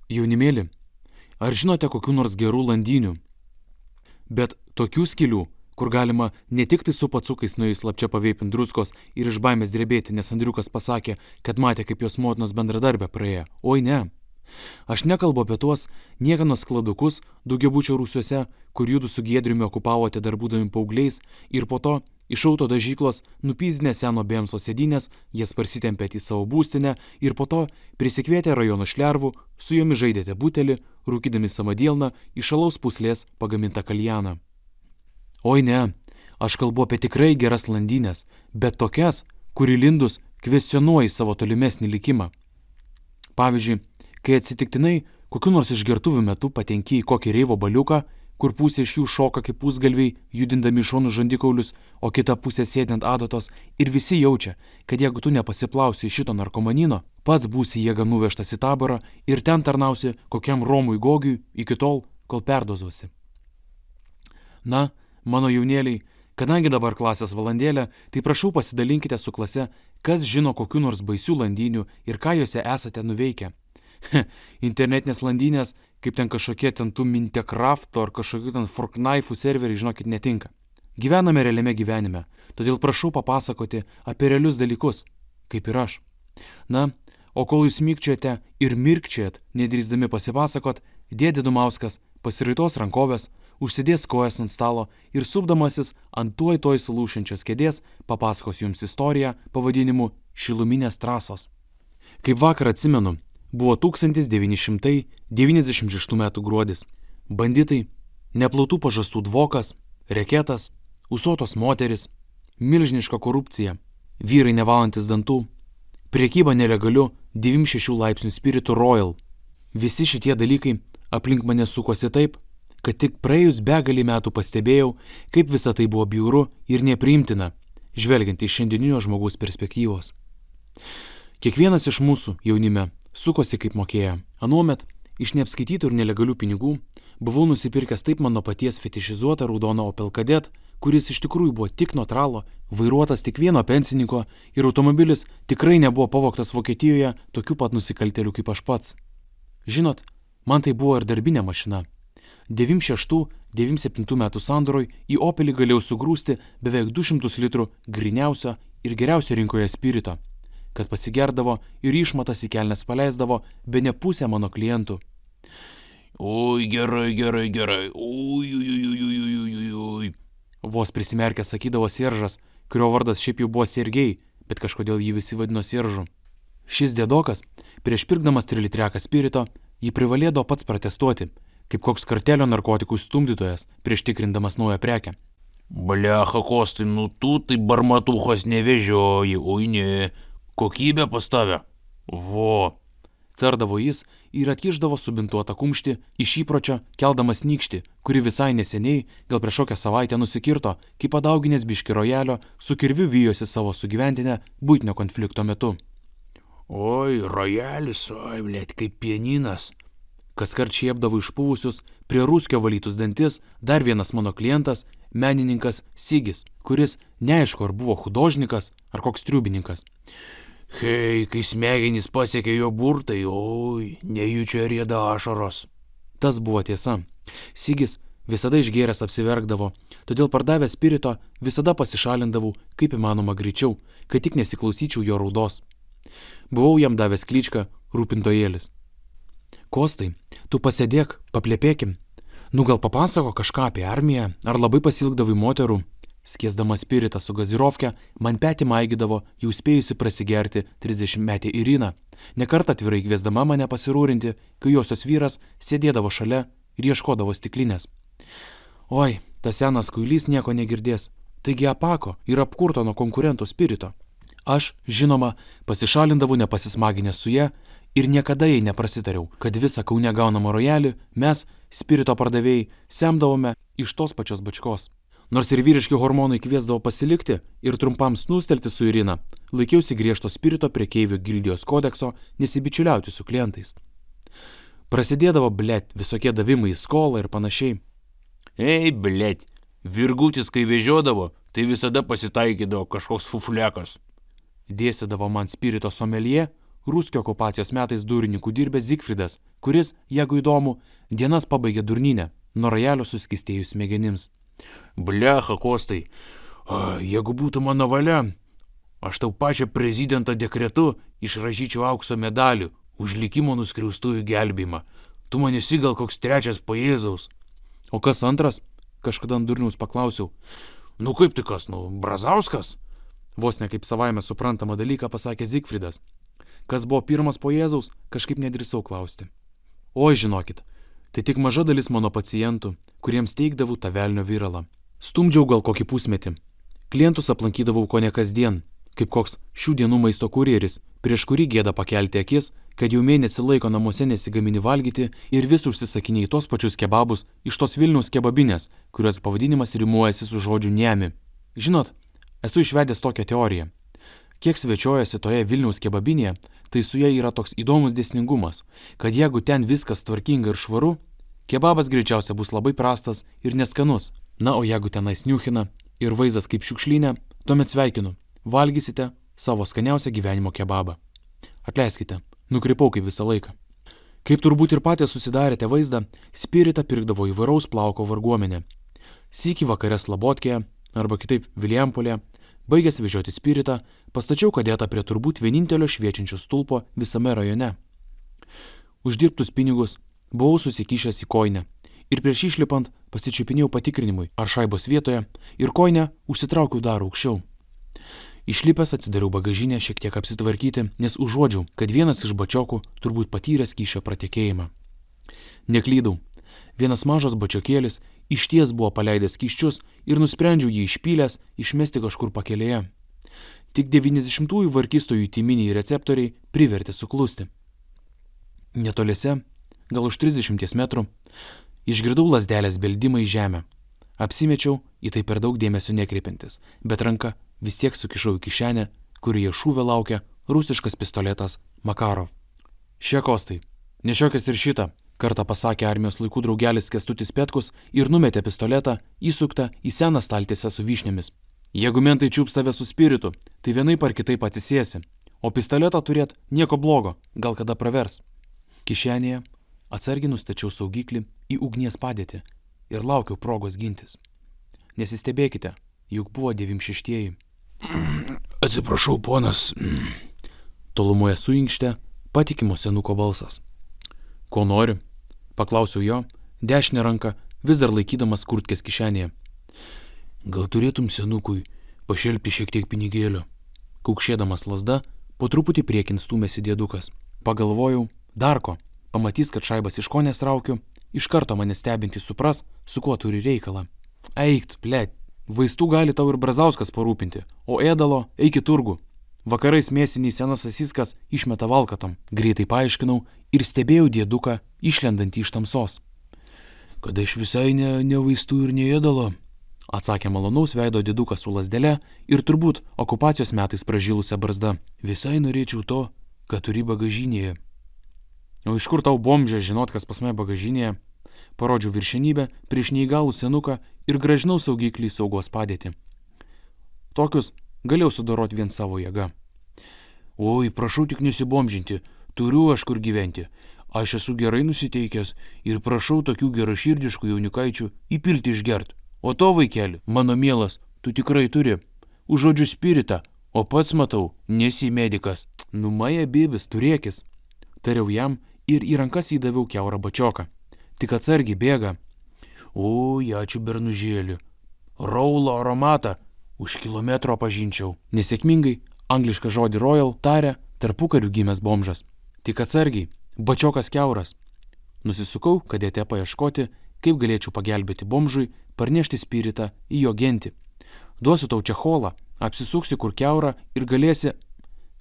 Jaunimėli, ar žinote kokių nors gerų landinių? Bet tokių skylių, kur galima ne tik tai su pacukais nuėjus slapčia paveipint druskos ir iš baimės drebėti, nes Andriukas pasakė, kad matė, kaip jos motinos bendradarbė praėjo. Oi ne. Aš nekalbu apie tuos niekanos skladukus daugiabučio rūsiuose, kur judu su Giedriumi okupavote dar būdami paaugliais ir po to iš auto dažyklos nupyzdinę seno Bemso sėdynės, jas parsitempėte į savo būstinę ir po to prisikvietę rajono šlervų, su jomis žaidėte butelį, rūkydami samadielną iš alaus puslės pagamintą kaljaną. Oi ne, aš kalbu apie tikrai geras landines, bet tokias, kuri lindus kvestionuoji savo tolimesnį likimą. Pavyzdžiui, kai atsitiktinai kokiu nors išgertuvių metu patenki į kokį reivo baliuką, kur pusė iš jų šoka kaip pusgalviai, judindami šonų žandikaulius, o kita pusė sėdint adatos ir visi jaučia, kad jeigu tu nepasiplausi iš šito narkomanino, pats būsi jėga nuvežtas į taborą ir ten tarnausi kokiam Romui Gogiui iki tol, kol perdozuosi. Na, mano jaunėliai, kadangi dabar klasės valandėlė, tai prašau pasidalinkite su klase, kas žino kokių nors baisių landinių ir ką juose esate nuveikę. Internetinės landinės, kaip ten kažkokie ten tų Minecrafto ar kažkokių ten Forknife'ų serveriai, žinokit, netinka. Gyvename realiame gyvenime, todėl prašau papasakoti apie realius dalykus, kaip ir aš. Na, o kol jūs mykčiojate ir mirkčiojat, nedrįsdami pasipasakot, dėdė Dumauskas pasiraitos rankovės, užsidės kojas ant stalo ir supdamasis ant tuoj sulūšiančios kėdės papasakos jums istoriją pavadinimu Šiluminės trasos. Kaip vakar atsimenu, buvo 1996 metų gruodis. Banditai, neplautų pažastų dvokas, reketas, ūsuotos moteris, milžiniška korupcija, vyrai nevalantis dantų, priekyba nelegaliu 96 laipsnių spiritu Royal. Visi šitie dalykai aplink mane sukosi taip, kad tik praėjus begalį metų pastebėjau, kaip visa tai buvo bjauru ir nepriimtina, žvelgiant iš šiandieninio žmogaus perspektyvos. Kiekvienas iš mūsų jaunime sukosi kaip mokėjo. Anuomet, iš neapskaitytų ir nelegalių pinigų, buvau nusipirkęs taip mano paties fetišizuotą raudoną Opel Kadett, kuris iš tikrųjų buvo tik nuo tralo, vairuotas tik vieno pensininko ir automobilis tikrai nebuvo pavogtas Vokietijoje tokių pat nusikaltėlių kaip aš pats. Žinot, man tai buvo ir darbinė mašina. 96-97 metų sandoroj į Opelį galėjau sugrūsti beveik 200 litrų gryniausio ir geriausio rinkoje spirito, kad pasigerdavo ir išmatas į kelnes paleisdavo bene pusę mano klientų. Oi, gerai, ui. Vos prisimerkęs sakydavo Seržas, kurio vardas šiaip jau buvo Sergej, bet kažkodėl jį visi vadino Seržu. Šis dėdokas, prieš pirkdamas 3 litreką spirito, jį privalėdavo pats protestuoti, kaip koks kartelio narkotikų stumdytojas, prieš tikrindamas naują prekę. Blecha, Kostai, tu tai barmatuchos nevežioji, oi ne. Kokybė pas tave? Vo. Tardavo jis ir atkišdavo subintuotą kumštį iš įpročio, keldamas nykštį, kuri visai neseniai, gal prieš kokią savaitę nusikirto, kaip padauginės biški rojalio, su kirviu vijosi savo sugyventinę buitinio konflikto metu. Oi, rojalis, oi, blėt, kaip pianinas. Kaskart šiepdavo išpuvusius, prie rūskio valytus dantis dar vienas mano klientas, menininkas Sigis, kuris neaišku ar buvo hudožnikas ar koks triubininkas. Hei, kai smegenys pasiekė jo burtai, oi, nejučia rieda ašaros. Tas buvo tiesa. Sigis visada išgėręs apsiverkdavo, todėl pardavęs spirito visada pasišalindavau kaip įmanoma greičiau, kad tik nesiklausyčiau jo raudos. Buvau jam davęs kličką rūpintojėlis. Kostai, tu pasėdėk, paplepėkim. Nu gal papasako kažką apie armiją, ar labai pasilgdavai moterų. Skiesdamas spiritą su gazirovke, man petį maigydavo jau spėjusi prasigerti 30-metė Irina, nekart atvirai kviesdama mane pasirūrinti, kai josios vyras sėdėdavo šalia ir ieškodavo stiklinės. Oi, tas senas kuilys nieko negirdės, taigi apako ir apkurto nuo konkurentų spirito. Aš, žinoma, pasišalindavau nepasismaginęs su ja ir niekada jai neprasitariau, kad visą Kaune gaunamą rojalį mes, spirito pardavėjai, semdavome iš tos pačios bačkos. Nors ir vyriški hormonai kviesdavo pasilikti ir trumpam snūstelti su Irina, laikiausi griežto spirito prekeivių gildijos kodekso nesibičiuliauti su klientais. Prasidėdavo, blėt, visokie davimai į skolą ir panašiai. Ei, blėt, virgutis, kai vežiodavo, tai visada pasitaikydavo kažkoks fuflekas. Dėstydavo man spirito someljė, Ruskio okupacijos metais durininkų dirbęs Zigfridas, kuris, jeigu įdomu, dienas pabaigė durninę, nuo rojalio suskistėjus smegenims. Blecha, Kostai, jeigu būtų mano valia, aš tau pačią prezidento dekretu išrašyčiau aukso medalių už likimo nuskriaustųjų gelbėjimą. Tu man esi gal koks trečias po Jėzaus. O kas antras? Kažkada ant durniaus paklausiau. Nu kaip tai kas, Brazauskas? Vos ne kaip savaime suprantamą dalyką pasakė Zigfridas. Kas buvo pirmas po Jėzaus, kažkaip nedrįsau klausti. Oi, žinokit, tai tik maža dalis mano pacientų, kuriems teikdavau tą velnio viralą. Stumdžiau gal kokį pusmetį. Klientus aplankydavau kone kasdien, kaip koks šių dienų maisto kurjeris, prieš kurį gėda pakelti akis, kad jau mėnesį laiko namuose nesigamini valgyti ir vis užsisakiniai tos pačius kebabus iš tos Vilniaus kebabinės, kurios pavadinimas rimuojasi su žodžiu niemi. Žinot, esu išvedęs tokią teoriją. Kiek svečiuojasi toje Vilniaus kebabinėje, tai su ja yra toks įdomus dėsningumas, kad jeigu ten viskas tvarkinga ir švaru, kebabas greičiausia bus labai prastas ir neskanus. Na, o jeigu tenais niuchina ir vaizdas kaip šiukšlynė, tuomet sveikinu, valgysite savo skaniausią gyvenimo kebabą. Atleiskite, nukrypau kaip visą laiką. Kaip turbūt ir patys susidarėte vaizdą, spiritą pirkdavo įvairaus plauko varguomenė. Sykį vakare Slabotkėje, arba kitaip Vilijampolėje, baigęs vežioti spiritą, pastačiau kadetą prie turbūt vienintelio šviečiančio stulpo visame rajone. Uždirbtus pinigus buvau susikišęs į koinę ir prieš išlipant pasičiupinėjau patikrinimui, ar šaibos vietoje, ir koinę užsitraukiau dar aukščiau. Išlipęs atsidariau bagažinę šiek tiek apsitvarkyti, nes užuodžiau, kad vienas iš bačiokų turbūt patyrė skysčio pratekėjimą. Neklydau. Vienas mažas bačiokėlis išties buvo paleidęs skysčius ir nusprendžiau jį išpylęs išmesti kažkur pakelėje. Tik 90-ųjų varkistojų timiniai receptoriai privertė suklusti. Netoliese, gal už 30 metrų, išgirdau lazdelės beldimą į žemę. Apsimečiau į tai per daug dėmesio nekreipiantis, bet ranka vis tiek sukišau į kišenę, kurioje šūvė laukia rusiškas pistoletas Makarov. Šie Kostai, nešiokis ir šitą, kartą pasakė armijos laikų draugelis Kęstutis Petkus ir numetė pistoletą įsuktą į seną staltiesę su vyšnėmis. Jeigu mentai čiups tave su spiritu, tai vienaip ar kitaip atsisėsi, o pistoletą turėt nieko blogo, gal kada pravers. Kišenėje atsargiai nustačiau saugiklį į ugnies padėtį ir laukiau progos gintis. Nesistebėkite, juk buvo 96-ieji. Atsiprašau, ponas. Tolumoje suinkštė patikimo senuko balsas. Ko nori? Paklausiau jo, dešinę ranką vis dar laikydamas kurtkės kišenėje. Gal turėtum senukui pašelpti šiek tiek pinigėlio? Kaukšėdamas lazda, po truputį priekin stūmėsi dėdukas. Pagalvojau, dar ko, pamatys, kad šaibas iš konės traukiu, iš karto mane stebinti supras, su kuo turi reikalą. Eikt, plėt, vaistų gali tau ir Brazauskas parūpinti, o ėdalo eik į turgų. Vakarais mėsiniai senas asiskas išmeta valkatom, greitai paaiškinau ir stebėjau dėduką išlendantį iš tamsos. Kad aš visai ne vaistų ir ne ėdalo, atsakė malonaus veido dėdukas su lazdele ir turbūt okupacijos metais pražilusią barzdą. Visai norėčiau to, ką turi bagažinėje. O iš kur tau bomžė žinot, kas pas mane bagažinėje? Parodžiau viršenybę prieš neįgalų senuką ir grąžinau saugiklį į saugos padėtį. Tokius galėjau sudoroti vien savo jėga. Oi, prašau tik nesibomžinti, turiu aš kur gyventi. Aš esu gerai nusiteikęs ir prašau tokių geraširdiškų jaunikaičių įpilti išgert. O to, vaikeli, mano mielas, tu tikrai turi. Užuodžiu spiritą, o pats matau, nesi medikas. Numaja bibis, turėkis. Tariau jam ir į rankas įdaviau kiaurą bačioką. Tik atsargiai bėga. Oi, ačiū bernužėlį. Raulo aromatą už kilometro pažinčiau. Nesėkmingai anglišką žodį royal tarė tarpukariu gimęs bomžas. Tik atsargiai, bačiokas kiauras. Nusisukau, kadete paieškoti, kaip galėčiau pagelbėti bomžui parnešti spiritą į jo gentį. Duosiu tau čecholą, apsisuksi kur kiaurą ir galėsi...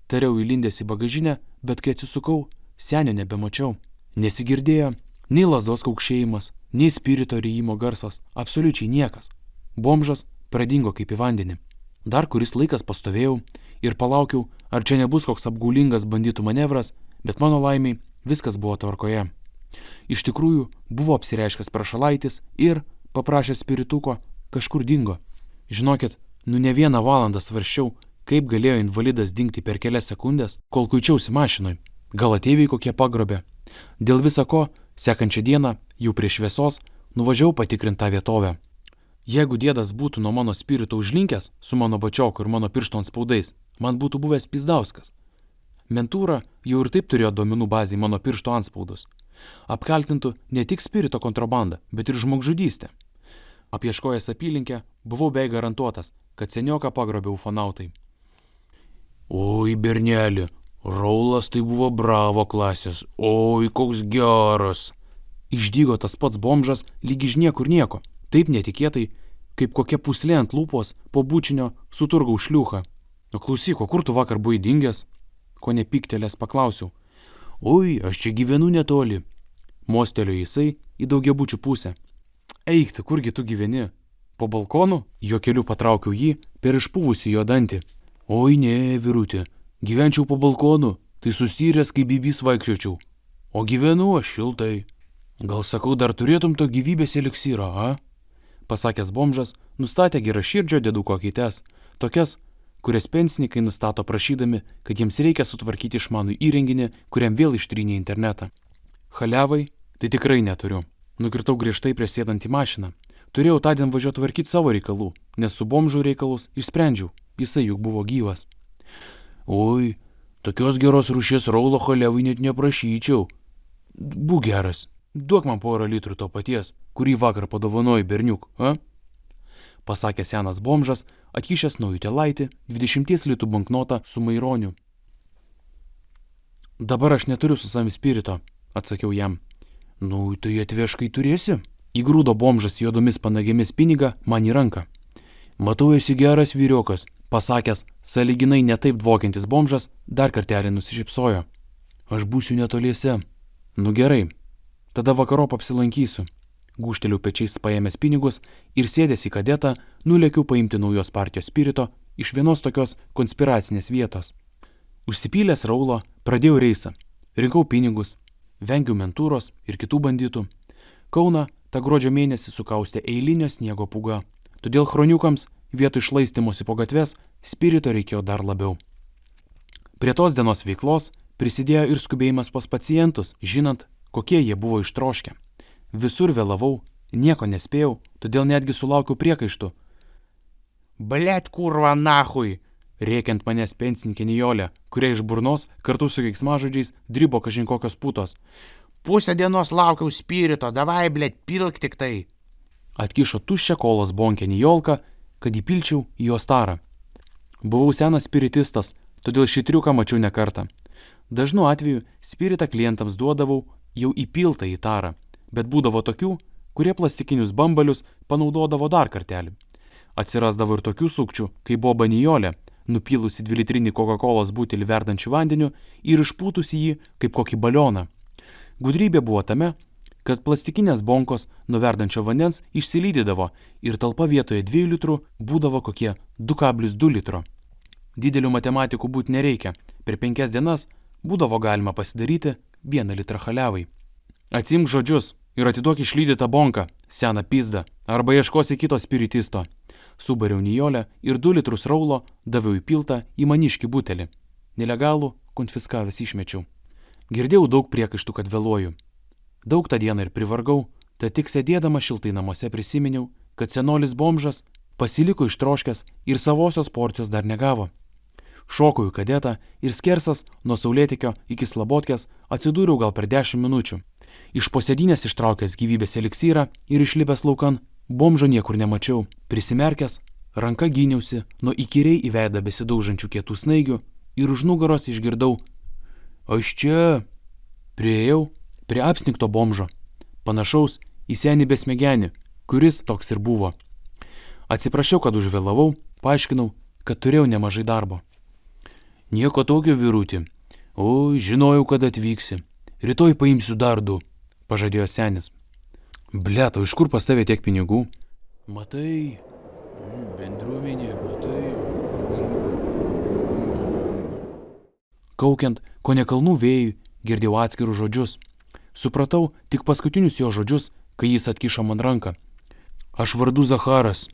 Tariau įlindęs į bagažinę, bet kai atsisukau, senio nebemačiau. Nesigirdėjo nei lazdos kaukšėjimas, nei spirito rijimo garsas, absoliučiai niekas. Bomžas pradingo kaip į vandenį. Dar kuris laikas pastovėjau ir palaukiau, ar čia nebus koks apgaulingas banditų manevras, bet mano laimiai viskas buvo tvarkoje. Iš tikrųjų buvo apsireiškęs prašalaitis ir, paprašęs spirituko, kažkur dingo. Žinokit, ne vieną valandą svarsčiau, Kaip galėjo invalidas dingti per kelias sekundės, kol kuičiausi mašinoj? Gal ateiviai kokie pagrobė? Dėl visa ko, sekančią dieną, jau prie šviesos, nuvažiavau patikrintą vietovę. Jeigu dėdas būtų nuo mano spirito užlinkęs su mano bačioku ir mano piršto antspaudais, man būtų buvęs Pizdauskas. Mentūra jau ir taip turėjo duomenų bazėje mano piršto anspaudus. Apkaltintų ne tik spirito kontrabandą, bet ir žmogžudystę. Apieškojęs apylinkę, buvau beveik garantuotas, kad senioką pagrobė ufonautai. Oi, berneli, Raulas tai buvo bravo klasės, oi, koks geras. Išdygo tas pats bomžas lyg iš niekur nieko, taip netikėtai, kaip kokia puslė ant lūpos po bučinio suturgau šliuchą. O klausyk, o kur tu vakar buvai dingęs? Ko nepyktelės paklausiau. Oi, aš čia gyvenu netoli. Mostelėjo jisai į daugiabučių pusę. Eik, tu kurgi tu gyveni? Po balkonu? Jo keliu patraukiau jį per išpuvusį jo dantį. Oi, ne, vyrutė, gyvenčiau po balkonu, tai susiręs kaip bibys vaikščiočiau. O gyvenu aš šiltai. Gal sakau, dar turėtum to gyvybės eliksyrą, a? Pasakęs bomžas, nustatė geraširdžio dėduko akytes, tokias, kurias pensininkai nustato prašydami, kad jiems reikia sutvarkyti išmanų įrenginį, kuriam vėl ištrynė internetą. Haliavai, tai tikrai neturiu. Nukirtau griežtai prieš sėdant į mašiną. Turėjau tądien važiuoti tvarkyti savo reikalų, nes su bomžų reikalus išsprendžiau, jisai juk buvo gyvas. Oi, tokios geros rūšies Raulo haliavai net neprašyčiau. Būk geras, duok man 1 litrų to paties, kurį vakar padovanoji berniuk, a? Pasakė senas bomžas, atkišęs naujutėlaitį 20 litų banknotą su maironiu. Dabar aš neturiu su savimi spirito, atsakiau jam. Nu, tai atvežk, kai turėsi. Įgrūdo bomžas juodomis panagėmis pinigą man į ranką. Matau, esi geras vyriokas, pasakęs, sąlyginai netaip dvokiantis bomžas, dar kartelį nusišypsojo. Aš būsiu netoliese. Nu gerai, tada vakarop apsilankysiu. Gūžteliu pečiais paėmęs pinigus ir sėdęs į kadetą, nulėkiau paimti naujos partijos spirito iš vienos tokios konspiracinės vietos. Užsipylęs Raulo, pradėjau reisą. Rinkau pinigus, vengiau mentūros ir kitų banditų. Kauną tą gruodžio mėnesį sukaustė eilinio sniego pūga. Todėl chroniukams vietoj šlaistymosi po gatves spirito reikėjo dar labiau. Prie tos dienos veiklos prisidėjo ir skubėjimas pas pacientus, žinant, kokie jie buvo ištroškę. Visur vėlavau, nieko nespėjau, todėl netgi sulaukiau priekaištų. Blet kurva nahui, rėkiant manęs pensininkė Nijolė, kuria iš burnos kartu su keiksmažodžiais dribo kažin kokios putos. Pusę dienos laukiau spirito, davai, blet, pilk tik tai. Atkišo tuščią kolos bonkę Nijolką, kad įpilčiau į jos tarą. Buvau senas spiritistas, todėl šį triuką mačiau ne kartą. Dažnu atveju spiritą klientams duodavau jau įpiltą į tarą, bet būdavo tokių, kurie plastikinius bambalius panaudodavo dar kartelį. Atsirasdavo ir tokių sukčių, kai buvo Nijolė, nupilusi 2-litrinį Coca-Colos butelį verdančių vandeniu ir išpūtusi jį kaip kokį balioną. Gudrybė buvo tame, kad plastikinės bonkos nuo verdančio vandens išsilydydavo ir talpa vietoje 2 litrų būdavo kokie 2,2 litro. Didelių matematikų būti nereikia, per 5 dienas būdavo galima pasidaryti 1 litrą haliavai. Atsimk žodžius ir atiduok išlydytą bonką, seną pizdą, arba ieškosi kito spiritisto. Subariau Nijolę ir 2 litrus Raulo daviau įpiltą į maniškį butelį. Nelegalų konfiskavęs išmečiau. Girdėjau daug priekaištų, kad vėluoju. Daug tą dieną ir privargau, tad tik sėdėdama šiltai namuose prisiminiau, kad senolis bomžas pasiliko ištroškęs ir savosios porcijos dar negavo. Šokau į kadetą ir skersas nuo Saulėtekio iki Slabotkės atsidūriau gal per 10 minučių. Iš posėdinės ištraukęs gyvybės eliksyrą ir išlipęs laukan, bomžo niekur nemačiau. Prisimerkęs, ranka gyniausi nuo įkyriai į veidą besidaužančių kietų snaigių ir už nugaros išgirdau: Aš čia. Priėjau prie apsnikto bomžo, panašaus į senį besmegenį, kuris toks ir buvo. Atsiprašiau, kad užvėlavau, paaiškinau, kad turėjau nemažai darbo. Nieko tokio, vyrutį. Oi, žinojau, kad atvyksi. Rytoj paimsiu dar 2, pažadėjo senis. Blet, o iš kur pas tavę tiek pinigų? Matai, bendruomenė, matai. Kaukiant, kone kalnų vėjui, girdėjau atskirus žodžius. Supratau tik paskutinius jo žodžius, kai jis atkišo man ranką. Aš vardu Zacharas.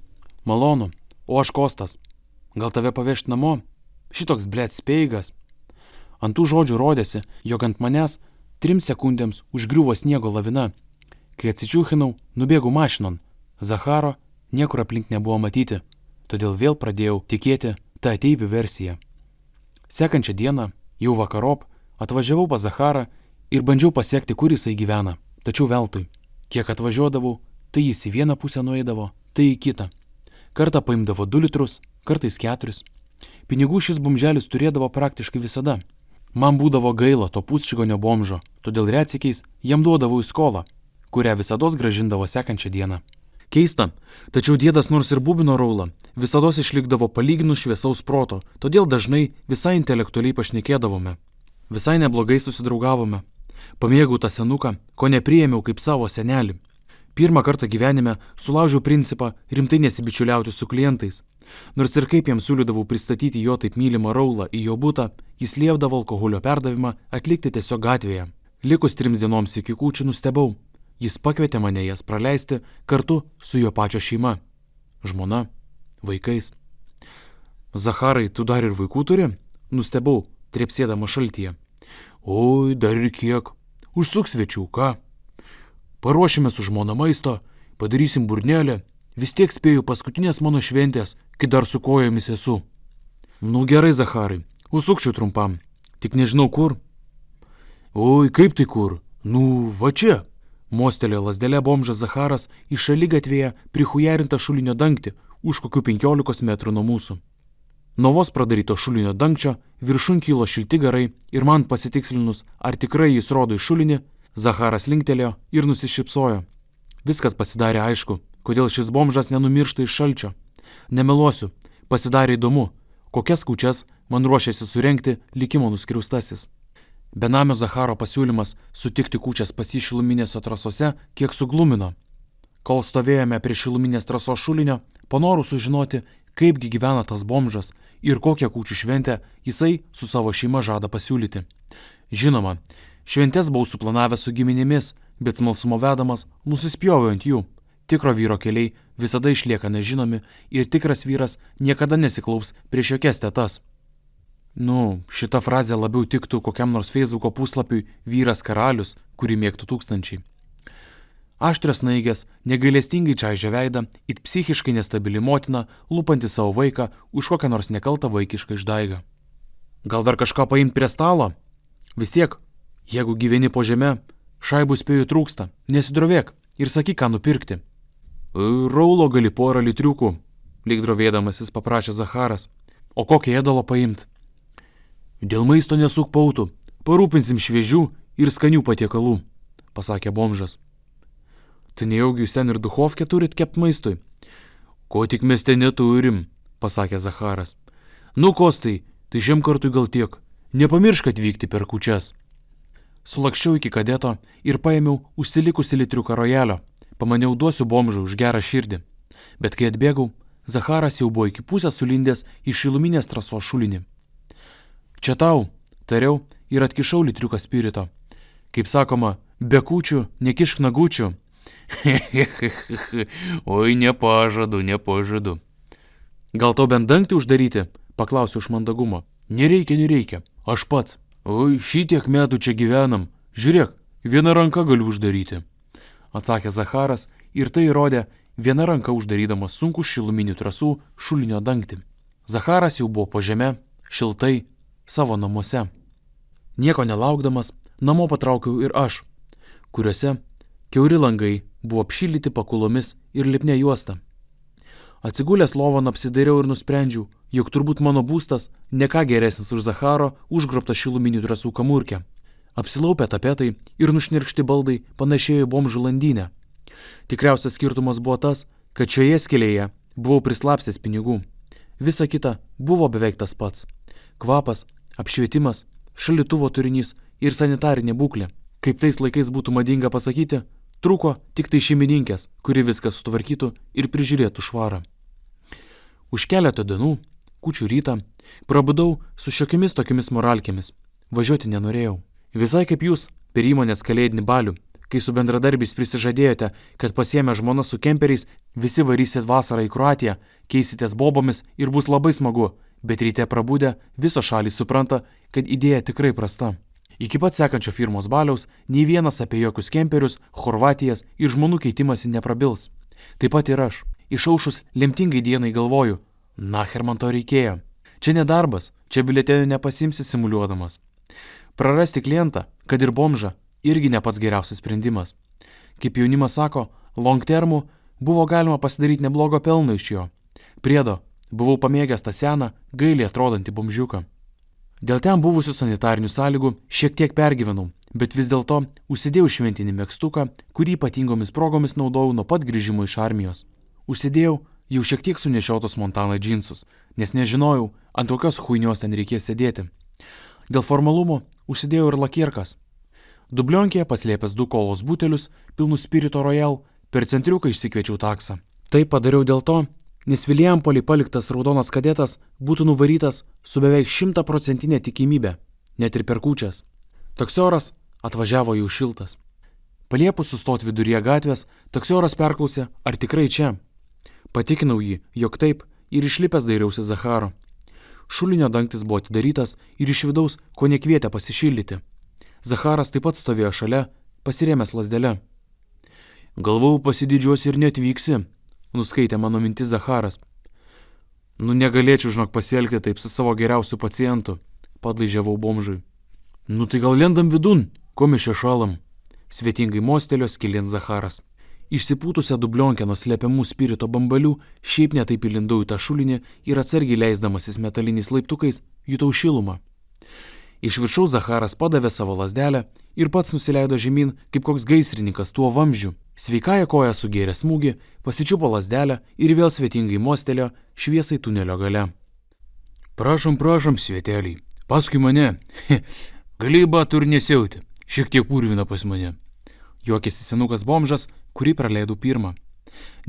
Malonu, o aš Kostas. Gal tave pavežti namo? šitoks blėt speigas. Ant tų žodžių rodėsi, jog ant manęs 3 sekundėms užgriuvo sniego lavina. Kai atsičiūchinau, nubėgau mašinon. Zacharo niekur aplink nebuvo matyti, todėl vėl pradėjau tikėti tą ateivių versiją. Sekančią dieną, jau vakarop, atvažiavau pas Zacharą ir bandžiau pasiekti, kur jisai gyvena. Tačiau veltui. Kiek atvažiuodavau, tai jis į vieną pusę nueidavo, tai į kitą. Kartą paimdavo 2 litrus, kartais 4. Pinigų šis bomželis turėdavo praktiškai visada. Man būdavo gaila to pusčigonio bomžo, todėl retsykiais jam duodavau į skolą, kurią visados gražindavo sekančią dieną. Keista, tačiau dėdas nors ir bubino raulą, visados išlikdavo palyginus šviesaus proto, todėl dažnai visai intelektualiai pašnekėdavome. Visai neblogai susidraugavome. Pamėgau tą senuką, ko nepriėmiau kaip savo senelį. Pirmą kartą gyvenime sulaužiau principą rimtai nesibičiuliauti su klientais. Nors ir kaip jam siūlydavau pristatyti jo taip mylimą raulą į jo butą, jis liepdavo alkoholio perdavimą atlikti tiesiog gatvėje. Likus 3 dienoms iki kūčių nustebau. Jis pakvietė mane jas praleisti kartu su jo pačio šeima. Žmona, vaikais. Zacharai, tu dar ir vaikų turi? Nustebau, trepsėdama šaltyje. Oi, dar ir kiek. Užsuk svečių, ką? Paruošime su žmona maisto, padarysim burnelę, vis tiek spėju paskutinės mano šventės, kai dar su kojomis esu. Nu gerai, Zacharai, užsukčiau trumpam, tik nežinau kur. Oi, kaip tai kur? Nu, va čia. Mostelėjo lasdelė bomžas Zacharas į šaligatvėje prihujerintą šulinio dangtį už kokių 15 metrų nuo mūsų. Nuo vos pradaryto šulinio dangčio viršun kilo šilti garai ir man pasitikslinus, ar tikrai jis rodo į šulinį, Zacharas linktelėjo ir nusišypsojo. Viskas pasidarė aišku, kodėl šis bomžas nenumiršta iš šalčio. Nemeluosiu, pasidarė įdomu, kokias kūčias man ruošiasi surengti likimo nuskriaustasis. Benamio Zacharo pasiūlymas sutikti kūčias pas jį šiluminėse trasose kiek suglumino. Kol stovėjome prie šiluminės trasos šulinio, panorau sužinoti, kaipgi gyvena tas bomžas ir kokią kūčių šventę jisai su savo šeima žada pasiūlyti. Žinoma, šventės buvau suplanavęs su giminėmis, bet smalsumo vedamas nusispjoviau ant jų. Tikro vyro keliai visada išlieka nežinomi ir tikras vyras niekada nesiklaups prieš jokias tetas. Nu, šita frazė labiau tiktų kokiam nors Facebooko puslapiui vyras karalius, kurį mėgtų tūkstančiai. Aštrias snaigės negailestingai čaižė veidą, it psichiškai nestabili motina, lupanti savo vaiką už kokią nors nekaltą vaikišką išdaigą. Gal dar kažką paimti prie stalo? Vis tiek, jeigu gyveni po žeme, šaibų spėjų trūksta, nesidrovėk ir sakyk, ką nupirkti. Raulo gali 1 litriukų, lyg drovėdamasis paprašė Zacharas. O kokią ėdalo paimt? Dėl maisto nesuk pautų, parūpinsim šviežių ir skanių patiekalų, pasakė bomžas. Tai nejaugi jūs ten ir duchovkę turit kept maistui? Ko tik mes ten neturim, pasakė Zacharas. Nu, Kostai, tai šiam kartui gal tiek, nepamiršk atvykti per kūčias. Sulakščiau iki kadeto ir paėmiau užsilikusi litriuką rojalio. Pamaniau, duosiu bomžui už gerą širdį. Bet kai atbėgau, Zacharas jau buvo iki pusės sulindęs į šiluminės trasos šulinį. Čia tau, tariau ir atkišau litriuką spirito. Kaip sakoma, be kūčių nekišk nagučių. Oi, nepažadu. Gal tau bent dangtį uždaryti? Paklausiau iš mandagumo. Nereikia, aš pats. Oi, šitiek metų čia gyvenam. Žiūrėk, viena ranka galiu uždaryti. Atsakė Zacharas ir tai įrodė viena ranka uždarydamas sunkų šiluminių trasų šulinio dangtį. Zacharas jau buvo po žeme, šiltai, savo namuose. Nieko nelaukdamas, namo patraukiau ir aš, kuriuose kiauri langai buvo apšildyti pakulomis ir lipnia juosta. Atsigulęs lovon apsidairiau ir nusprendžiau, jog turbūt mano būstas ne ką geresnis už Zacharo užgrobtą šiluminių trasų kamurkę. Apsilaupę tapetai ir nušnirkšti baldai panašėjo į bomžų landynę. Tikriausias skirtumas buvo tas, kad šioje skylėje buvau prislapstęs pinigų. Visa kita buvo beveik tas pats. Kvapas, apšvietimas, šaldytuvo turinys ir sanitarinė būklė. Kaip tais laikais būtų madinga pasakyti, trūko tik tai šeimininkės, kuri viską sutvarkytų ir prižiūrėtų švarą. Už keletą dienų, kūčių rytą, prabudau su šiokiamis tokiamis moralkėmis. Važiuoti nenorėjau. Visai kaip jūs per įmonės kalėdinį balių, kai su bendradarbiais prisižadėjote, kad pasiėmę žmoną su kemperiais, visi varysit vasarą į Kroatiją, keisitės bobomis ir bus labai smagu, Bet ryte prabudę, visos šalys supranta, kad idėja tikrai prasta. Iki pat sekančio firmos baliaus nei vienas apie jokius kemperius, Chorvatijas ir žmonų keitimąsi neprabils. Taip pat ir aš. Išaušus lemtingai dienai galvoju, nacher man to reikėjo. Čia nedarbas, čia biletėnio nepasimsi simuliuodamas. Prarasti klientą, kad ir bomžą, irgi ne pats geriausias sprendimas. Kaip jaunimas sako, long termų buvo galima pasidaryti neblogo pelno iš jo. Priedo, buvau pamėgęs tą seną, gailiai atrodantį bomžiuką. Dėl ten buvusių sanitarinių sąlygų šiek tiek pergyvenau, bet vis dėlto užsidėjau šventinį megztuką, kurį ypatingomis progomis naudojau nuo pat grįžimo iš armijos. Užsidėjau jau šiek tiek sunešiotos Montana džinsus, nes nežinojau, ant kokios chuinios ten reikės sėdėti. Dėl formalumo užsidėjau ir lakierkas. Dublionkėje paslėpęs 2 kolos butelius, pilnus Spirito Royal, per centriuką išsikviečiau taksą. Tai padariau dėl to, nes Vilijampolį paliktas raudonas kadetas būtų nuvarytas su beveik 100% tikimybė, net ir per kūčias. Taksioras atvažiavo jau šiltas. Paliepus sustoti viduryje gatvės, taksioras perklausė, ar tikrai čia. Patikinau jį, jog taip, ir išlipęs dairiausi Zacharo. Šulinio dangtis buvo atidarytas ir iš vidaus ko nekvietė pasišildyti. Zacharas taip pat stovėjo šalia, pasirėmęs lasdelę. Galvau, pasididžiuosi ir netvyksi, nuskaitė mano mintis Zacharas. Nu negalėčiau, žinok, pasielgti taip su savo geriausiu pacientu, padlaižiavau bomžui. Nu tai gal lendam vidun, ko mes čia šalam, svetingai mostelio skilint Zacharas. Išsipūtusią dublionkę nuo slepiamų Spirito bambalių, šiaip netaip įlindau į tą šulinį ir atsargiai leisdamasis metaliniais laiptukais jutau šilumą. Iš viršaus Zacharas padavė savo lasdelę ir pats nusileido žemyn kaip koks gaisrininkas tuo vamzdžiu. Sveikąją koją sugėrė smūgį, pasičiupo lasdelę ir vėl svetingai mostelėjo šviesai tunelio gale. Prašom, svieteliai, paskui mane. Galėjai batų ir nesiauti, šiek tiek purvina pas mane. Juokėsi senukas bomžas, kurį praleidau pirmą.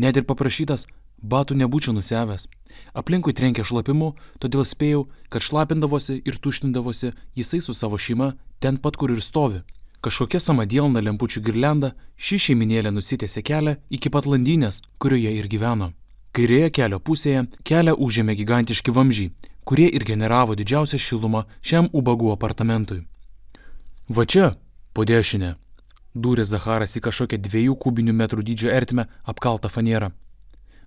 Net ir paprašytas, batų nebūčiau nusevęs. Aplinkui trenkė šlapimu, todėl spėjau, kad šlapindavosi ir tuštindavosi jisai su savo šeima ten pat, kur ir stovi. Kažkokia samadielna lempučių girlianda ši šeiminėlė nusitėsė kelią iki pat landynės, kurioje ir gyveno. Kairėje kelio pusėje kelią užėmė gigantiški vamzdžiai, kurie ir generavo didžiausią šilumą šiam ubagų apartamentui. Va čia, po dešinę, dūrė Zacharas į kažkokią 2 kubinių metrų dydžio ertmę apkaltą fanierą.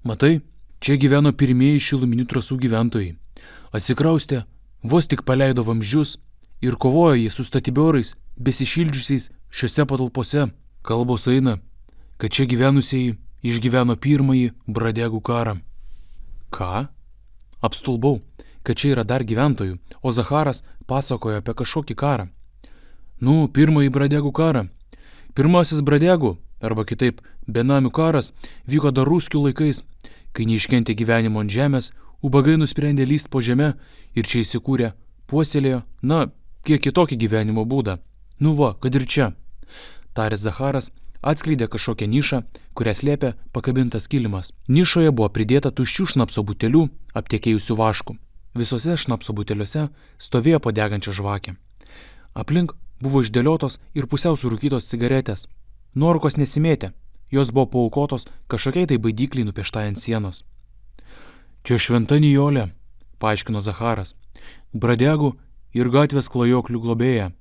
Matai, čia gyveno pirmieji šiluminių trasų gyventojai. Atsikraustė, vos tik paleido vamzdžius ir kovojo jie su statybiorais, besišildžiusiais šiose patalpose. Kalbos eina, kad čia gyvenusieji išgyveno pirmąjį Bradegų karą. Ką? Apstulbau, kad čia yra dar gyventojų, o Zacharas pasakojo apie kažkokį karą. Nu, pirmąjį Bradegų karą. Pirmasis Bradegų, arba kitaip benamių karas, vyko dar ruskių laikais, kai neiškentė gyvenimo ant žemės, ubagai nusprendė lyst po žemę ir čia įsikūrė, puoselėjo, kiek kitokį gyvenimo būdą. Nu va, kad ir čia. Taręs Zacharas atskleidė kažkokią nišą, kurią slėpė pakabintas kilimas. Nišoje buvo pridėta tuščių šnapso butelių, aptekėjusių vaškų. Visose šnapso buteliuose stovėjo po degančią žvakę. Aplink buvo išdėliotos ir pusiau surūkytos cigaretės. Nuorūkos nesimėtė, jos buvo paaukotos kažkokiai tai baidykliai nupieštai ant sienos. Čia šventa Nijolė, paaiškino Zacharas, Bradegų ir gatvės klajoklių globėja.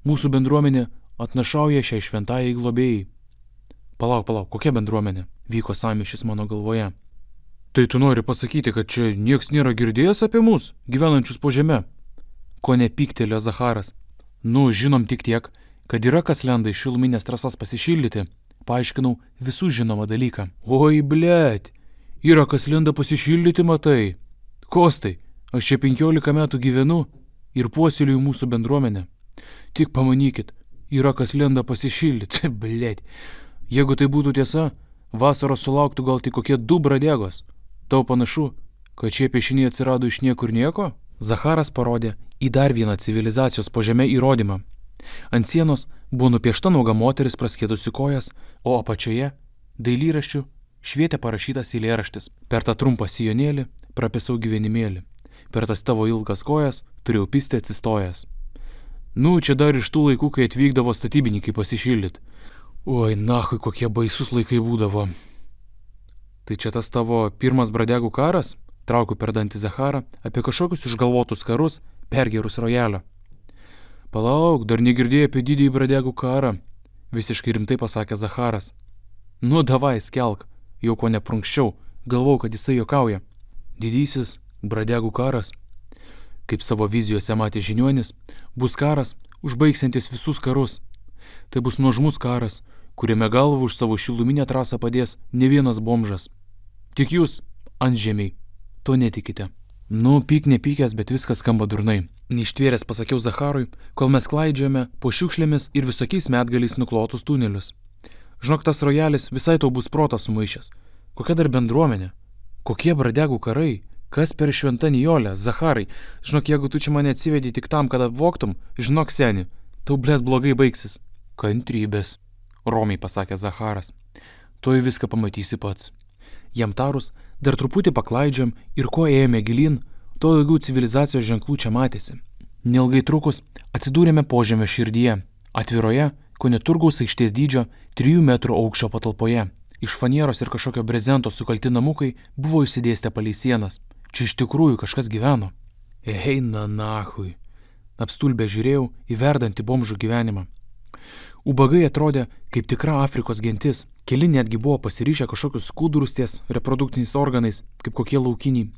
Mūsų bendruomenė atnašauja šiai šventajai globėjai. Palauk, kokia bendruomenė? Vyko sąmyšis mano galvoje. Tai tu nori pasakyti, kad čia nieks nėra girdėjęs apie mus, gyvenančius po žeme? Ko nepyktelėjo Zacharas. Nu, žinom tik tiek, kad yra kas lenda į šiluminės trasas pasišildyti. Paaiškinau visų žinomą dalyką. Oi, blet, yra kas lenda pasišildyti, matai. Kostai, aš čia 15 metų gyvenu ir puoselėju mūsų bendruomenę. Tik pamanykit, yra kas lenda pasišildyti, blet. Jeigu tai būtų tiesa, vasaros sulauktų gal tik kokie 2 Bradegos. Tau panašu, kad šie piešiniai atsirado iš niekur nieko? Zacharas parodė į dar vieną civilizacijos po žeme įrodymą. Ant sienos buvo nupiešta nuoga moteris praskėdusi kojas, o apačioje dailyraščiu švietė parašytas eilėraštis. Per tą trumpą sijonėlį prapisau gyvenimėlį. Per tas tavo ilgas kojas turėjau pisti atsistojęs. Nu, čia dar iš tų laikų, kai atvykdavo statybininkai pasišildyt. Oi, nahui, kokie baisus laikai būdavo. Tai čia tas tavo pirmas Bradegų karas? Traukiu per dantį Zacharą apie kažkokius išgalvotus karus, pergerus rojalio. Palauk, dar negirdėjai apie didįjį Bradegų karą, visiškai rimtai pasakė Zacharas. Nu, davai, skelk, jau ko neprunkščiau, galvau, kad jisai juokauja. Didysis Bradegų karas, kaip savo vizijose matė žiniuonis, bus karas, užbaigsiantis visus karus. Tai bus nuožmus karas, kuriame galvą už savo šiluminę trasą padės ne vienas bomžas. Tik jūs, antžemiai, to netikite. Nu, pyk nepykęs, bet viskas skamba durnai. Neištvėręs pasakiau Zacharui, kol mes klaidžiame po šiukšlėmis ir visokiais medgaliais nuklotus tunelius. Žinok, tas rojalis visai tau bus protas sumaišęs. Kokia dar bendruomenė? Kokie Bradegų karai? Kas per šventą Nijolę, Zacharai? Žinok, jeigu tu čia mane atsivedi tik tam, kad apvogtum, žinok, seni, tau blėt blogai baigsis. Kantrybės, romiai pasakė Zacharas. Tuoj viską pamatysi pats. Jam tarus, dar truputį paklaidžiam ir kuo ėjome gilyn, to daugiau civilizacijos ženklų čia matėsi. Neilgai trukus atsidūrėme požemio širdyje, atviroje, kone turgaus aikštės dydžio, 3 metrų aukščio patalpoje. Iš fanieros ir kažkokio brezento sukalti namukai buvo išsidėstę palei sienas. Čia iš tikrųjų kažkas gyveno. Eina nachui. Apstulbę žiūrėjau į verdantį bomžų gyvenimą. Ubagai atrodė kaip tikra Afrikos gentis. Keli netgi buvo pasiryšę kažkokius skudurus ties reprodukciniais organais, kaip kokie laukiniai.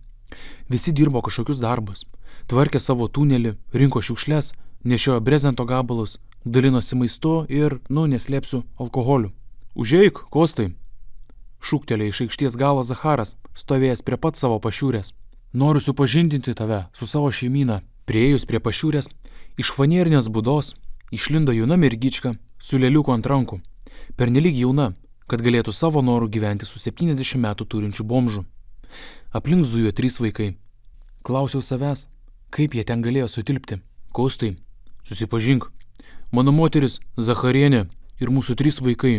Visi dirbo kažkokius darbus. Tvarkė savo tunelį, rinko šiukšles, nešiojo brezento gabalus, dalinosi maistu ir, neslėpsiu, alkoholiu. Užeik, Kostai. Šūktelė iš aikšties galo Zacharas, stovėjęs prie pat savo pašiūrės. Noriu supažindinti tave su savo šeimyna. Priėjus prie pašiūrės, iš fanierinės būdos išlindo jauna mergička su lėliuku ant rankų. Pernelyg jauna, kad galėtų savo norų gyventi su 70 metų turinčiu bomžu. Aplink zujo 3 vaikai. Klausiau savęs, kaip jie ten galėjo sutilpti. Kostai, susipažink, mano moteris Zacharienė ir mūsų 3 vaikai.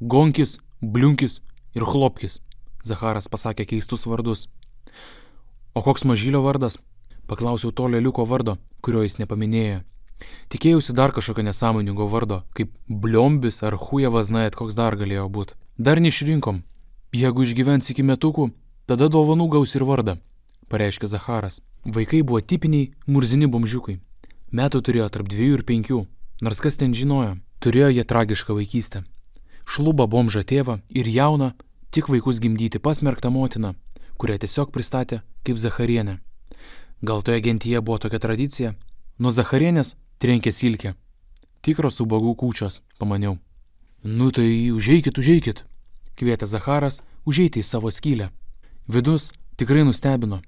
Gonkis, Bliunkis ir Chlopkis. Zacharas pasakė keistus vardus. O koks mažylio vardas? Paklausiau to lėliuko vardo, kurio jis nepaminėjo. Tikėjausi dar kažkokio nesąmoningo vardo, kaip Bliombis ar Chujevas, znait, koks dar galėjo būti. Dar neišrinkom. Jeigu išgyvens iki metukų, tada dovanų gaus ir vardą, pareiškė Zacharas. Vaikai buvo tipiniai murzini bomžiukai. Metų turėjo tarp 2 ir 5, nors kas ten žinojo. Turėjo jie tragišką vaikystę. Šlubą bomžą tėvą ir jauną, tik vaikus gimdyti pasmerktą motiną, kurią tiesiog pristatė kaip Zacharienė. Gal toje gentyje buvo tokia tradicija? Nuo Zacharienės trenkė silkė. Tikros ubagų kūčios, pamaniau. Nu tai užeikit, kvietė Zacharas užeiti į savo skylę. Vidus tikrai nustebino.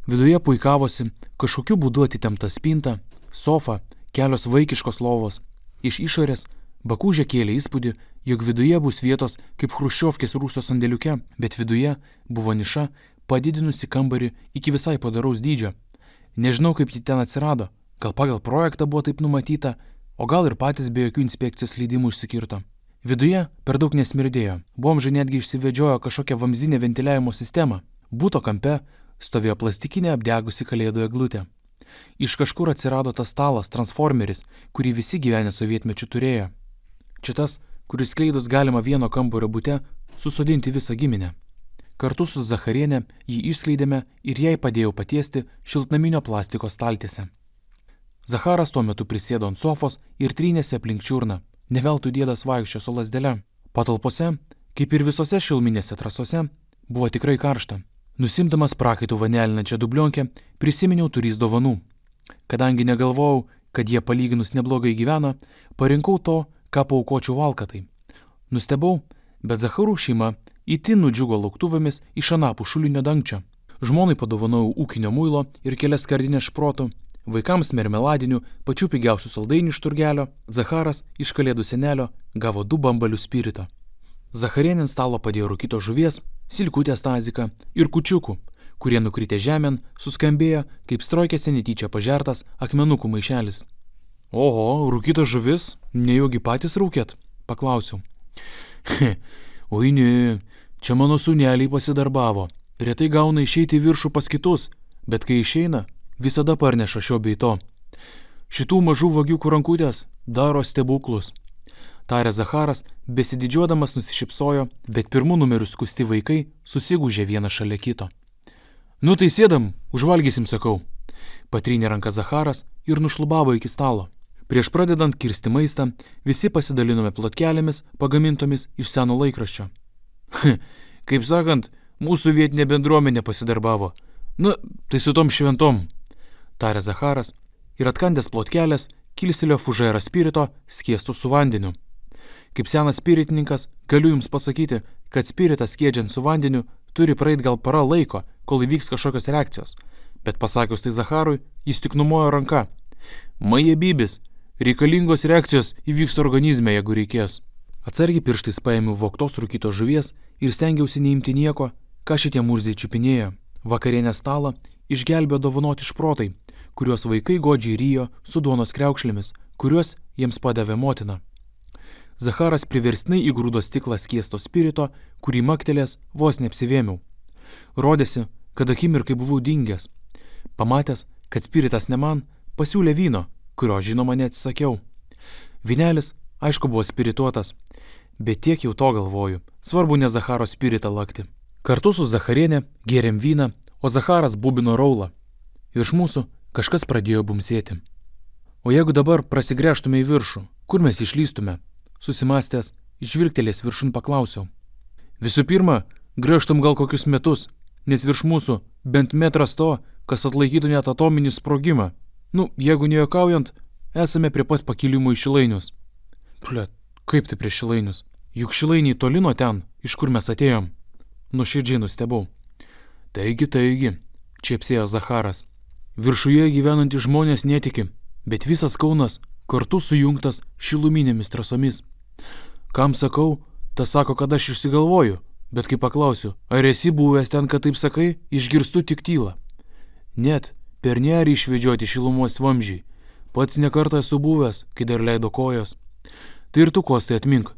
Viduje puikavosi kažkokiu būdu atitempta spinta, sofa, kelios vaikiškos lovos. Iš išorės bakūžė kėlė įspūdį, jog viduje bus vietos kaip Chruščiovkės rūsio sandėliuke, bet viduje buvo niša, padidinusi kambarį iki visai padaraus dydžio. Nežinau, kaip ji ten atsirado, gal pagal projektą buvo taip numatyta, o gal ir patys be jokių inspekcijos leidimų išsikirto. Viduje per daug nesmirdėjo, bomžai netgi išsivedžiojo kažkokią vamzinę ventiliavimo sistemą. Buto kampe stovėjo plastikinė apdegusi kalėdų eglutė. Iš kažkur atsirado tas stalas, transformeris, kurį visi gyvenę sovietmečiu turėjo. Čia tas, kuris skleidus galima vieno kambario bute susodinti visą giminę. Kartu su Zacharienė jį išskleidėme ir jai padėjau patiesti šiltnaminio plastiko staltiese. Zacharas tuo metu prisėdo ant sofos ir trynėsi aplink čiurną. Neveltui dėdas vaikščio su lazdele. Patalpose, kaip ir visose šilminėse trasose, buvo tikrai karšta. Nusimdamas prakaitų vanelinančią dublionkę, prisiminiau turys dovanų. Kadangi negalvojau, kad jie palyginus neblogai gyvena, parinkau to, ką paaukočiau valkatai. Nustebau, bet Zacharų šeima itin nudžiugo lauktuvėmis iš anapų šulinio dangčio. Žmonai padovanojau ūkinio muilo ir kelias skardinės šprotų, vaikams mermeladinių, pačių pigiausių saldainių iš turgelio, Zacharas iš kalėdų senelio gavo 2 bambalių spirito. Zacharienė ant stalo padėjo rūkytos žuvies, silkutės taziką ir kučiukų, kurie nukritę žemėn suskambėjo kaip strojkėse netyčia pažertas akmenukų maišelis. Oho, rūkytos žuvis, nejaugi patys rūkėt? Paklausiau. Oi ne, čia mano sūneliai pasidarbavo. Retai gauna išeiti į viršų pas kitus, bet kai išeina, visada parneša šio bei to. Šitų mažų vagiukų rankutės daro stebuklus. Tarė Zacharas, besididžiuodamas nusišypsojo, bet pirmų numerių skusti vaikai susigūžė vieną šalia kito. Nu tai sėdam, užvalgysim, sakau. Patrynė ranką Zacharas ir nušlubavo iki stalo. Prieš pradedant kirsti maistą, visi pasidalinome plotkelėmis pagamintomis iš seno laikraščio. Kaip sakant, mūsų vietinė bendruomenė pasidarbavo. Na, tai su tom šventom, tarė Zacharas ir atkandęs plotkelės kilstelėjo fužerą spirito skiestų su vandeniu. Kaip senas spiritininkas, galiu jums pasakyti, kad spiritą skiedžiant su vandeniu turi praeit gal para laiko, kol įvyks kažkokios reakcijos. Bet pasakius tai Zacharui, jis tik numojo ranka. Maja bybis, reikalingos reakcijos įvyks organizme, jeigu reikės. Atsargiai pirštais paėmiau vogtos rūkytos žuvies ir stengiausi neimti nieko, ką šitie murziai čiupinėjo. Vakarienės stalą išgelbėjo dovanoti šprotai, kuriuos vaikai godžiai rijo su duonos kriaukšlėmis, kuriuos jiems padavė motina. Zacharas priverstinai įgrūdo stiklą skiesto spirito, kurį maktelės vos neapsivėmiau. Rodėsi, kad akimirkai buvau dingęs. Pamatęs, kad spiritas ne man, pasiūlė vyno, kurio žinoma neatsisakiau. Vynelis, aišku, buvo spirituotas, bet tiek jau to galvoju, svarbu ne Zacharo spiritą lakti. Kartu su Zacharienė gėrėm vyną, o Zacharas bubino raulą. Virš mūsų kažkas pradėjo bumsėti. O jeigu dabar prasigręžtume į viršų, kur mes išlystume? Susimastęs, žvilgtelės viršun paklausiau. Visų pirma, grįžtum gal kokius metus, nes virš mūsų bent metras to, kas atlaikytų net atominį sprogimą. Nu, jeigu nejuokaujant, esame prie pat pakilimo į Šilainius. Pliat, kaip tai prie Šilainius? Juk Šilainiai toli nuo ten, iš kur mes atėjom. Nuoširdžiai nustebau. Taigi, čiepsėjo Zacharas. Viršuje gyvenantys žmonės netiki, bet visas Kaunas kartu sujungtas šiluminėmis trasomis. Kam sakau, tas sako, kad aš išsigalvoju, bet kai paklausiu, ar esi buvęs ten, kad taip sakai, išgirstu tik tylą. Net per nerį išvedžioti šilumos vamzdžiai. Pats nekartą esu buvęs, kai dar leido kojos. Tai ir tu, Kostai, atmink.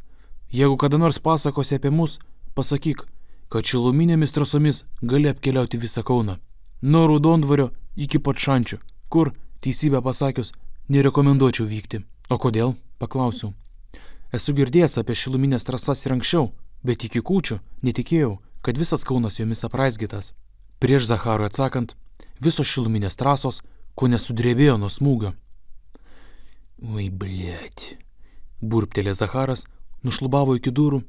Jeigu kada nors pasakosi apie mus, pasakyk, kad šiluminėmis trasomis gali apkeliauti visą Kauną. Nuo Raudondvario iki pat Šančių, kur, teisybę pasakius, nerekomenduočiau vykti. O kodėl? Paklausiau. Esu girdėjęs apie šiluminės trasas ir anksčiau, bet iki kūčių netikėjau, kad visas Kaunas jomis apraizgytas. Prieš Zacharui atsakant, visos šiluminės trasos, ko nesudrebėjo nuo smūgio. Oi, blėt. Burptelė Zacharas, nušlubavo iki durų